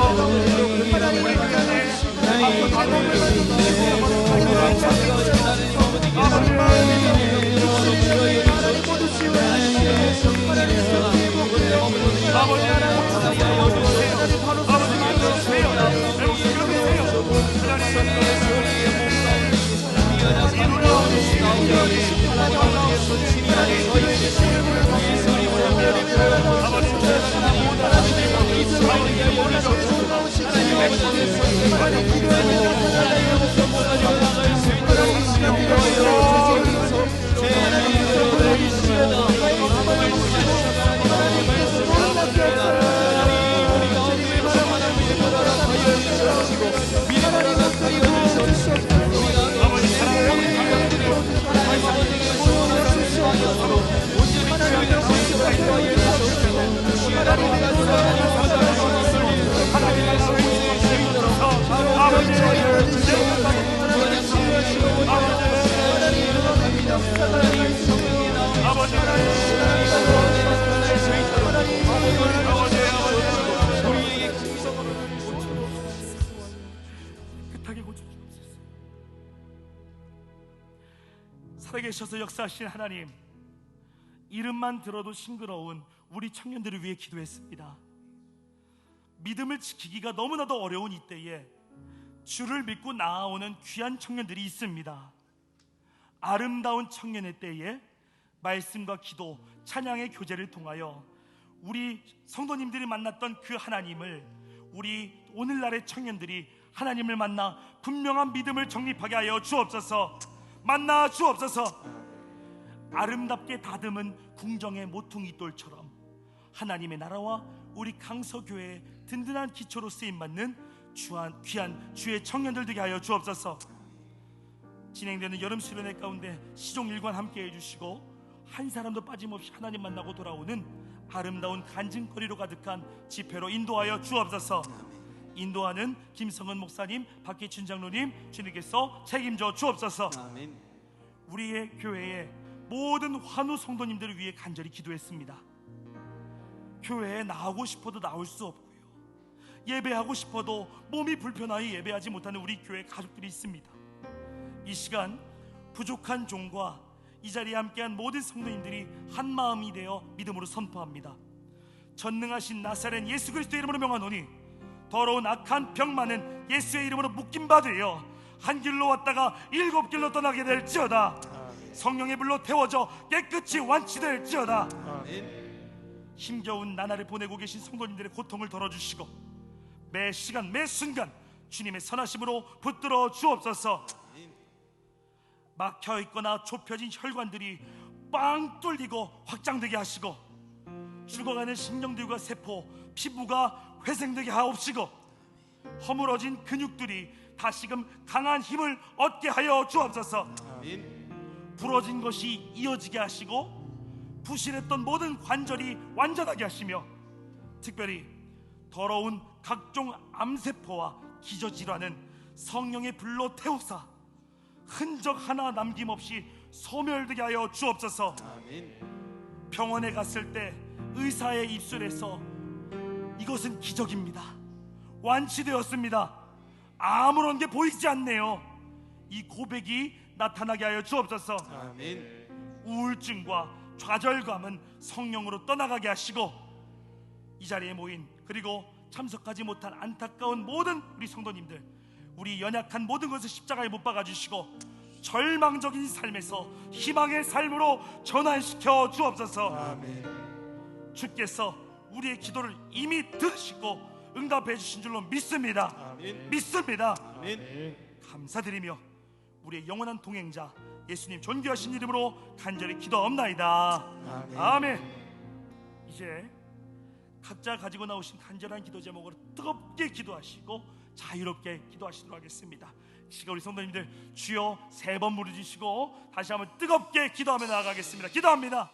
우리 교회 살아계셔서 역사하신 하나님, 이름만 들어도 싱그러운 우리 청년들을 위해 기도했습니다. 믿음을 지키기가 너무나도 어려운 이때에 주를 믿고 나아오는 귀한 청년들이 있습니다. 아름다운 청년의 때에 말씀과 기도, 찬양의 교제를 통하여 우리 성도님들이 만났던 그 하나님을 우리 오늘날의 청년들이 하나님을 만나 분명한 믿음을 정립하게 하여 주옵소서. 만나 주옵소서. 아름답게 다듬은 궁정의 모퉁이 돌처럼 하나님의 나라와 우리 강서교회의 든든한 기초로 쓰임받는 귀한 주의 청년들 되게 하여 주옵소서. 진행되는 여름 수련회 가운데 시종일관 함께 해주시고 한 사람도 빠짐없이 하나님 만나고 돌아오는 아름다운 간증거리로 가득한 집회로 인도하여 주옵소서. 인도하는 김성은 목사님, 박기춘 장로님 주님께서 책임져 주옵소서. 우리의 교회의 모든 환우 성도님들을 위해 간절히 기도했습니다. 교회에 나오고 싶어도 나올 수 없고요, 예배하고 싶어도 몸이 불편하여 예배하지 못하는 우리 교회 가족들이 있습니다. 이 시간 부족한 종과 이 자리에 함께한 모든 성도님들이 한 마음이 되어 믿음으로 선포합니다. 전능하신 나사렛 예수 그리스도의 이름으로 명하노니 더러운 악한 병만은 예수의 이름으로 묶임 바 되어 한 길로 왔다가 7길로 떠나게 될지어다. 성령의 불로 태워져 깨끗이 완치될지어다. 힘겨운 나날을 보내고 계신 성도님들의 고통을 덜어주시고 매 시간 매 순간 주님의 선하심으로 붙들어 주옵소서. 막혀있거나 좁혀진 혈관들이 빵 뚫리고 확장되게 하시고 죽어가는 심령들과 세포, 피부가 회생되게 하옵시고 허물어진 근육들이 다시금 강한 힘을 얻게 하여 주옵소서. 부러진 것이 이어지게 하시고 부실했던 모든 관절이 완전하게 하시며 특별히 더러운 각종 암세포와 기저질환은 성령의 불로 태우사 흔적 하나 남김없이 소멸되게 하여 주옵소서. 병원에 갔을 때 의사의 입술에서 이것은 기적입니다, 완치되었습니다, 아무런 게 보이지 않네요, 이 고백이 나타나게 하여 주옵소서. 우울증과 좌절감은 성령으로 떠나가게 하시고 이 자리에 모인 그리고 참석하지 못한 안타까운 모든 우리 성도님들, 우리 연약한 모든 것을 십자가에 못 박아주시고 절망적인 삶에서 희망의 삶으로 전환시켜 주옵소서. 주께서 우리의 기도를 이미 들으시고 응답해 주신 줄로 믿습니다. 믿습니다. 감사드리며 우리의 영원한 동행자 예수님 존귀하신 이름으로 간절히 기도하옵나이다. 아멘. 이제 각자 가지고 나오신 간절한 기도 제목으로 뜨겁게 기도하시고 자유롭게 기도하시도록 하겠습니다. 시간 우리 성도님들 주여 3번 부르짖으시고 다시 한번 뜨겁게 기도하며 나아가겠습니다. 기도합니다.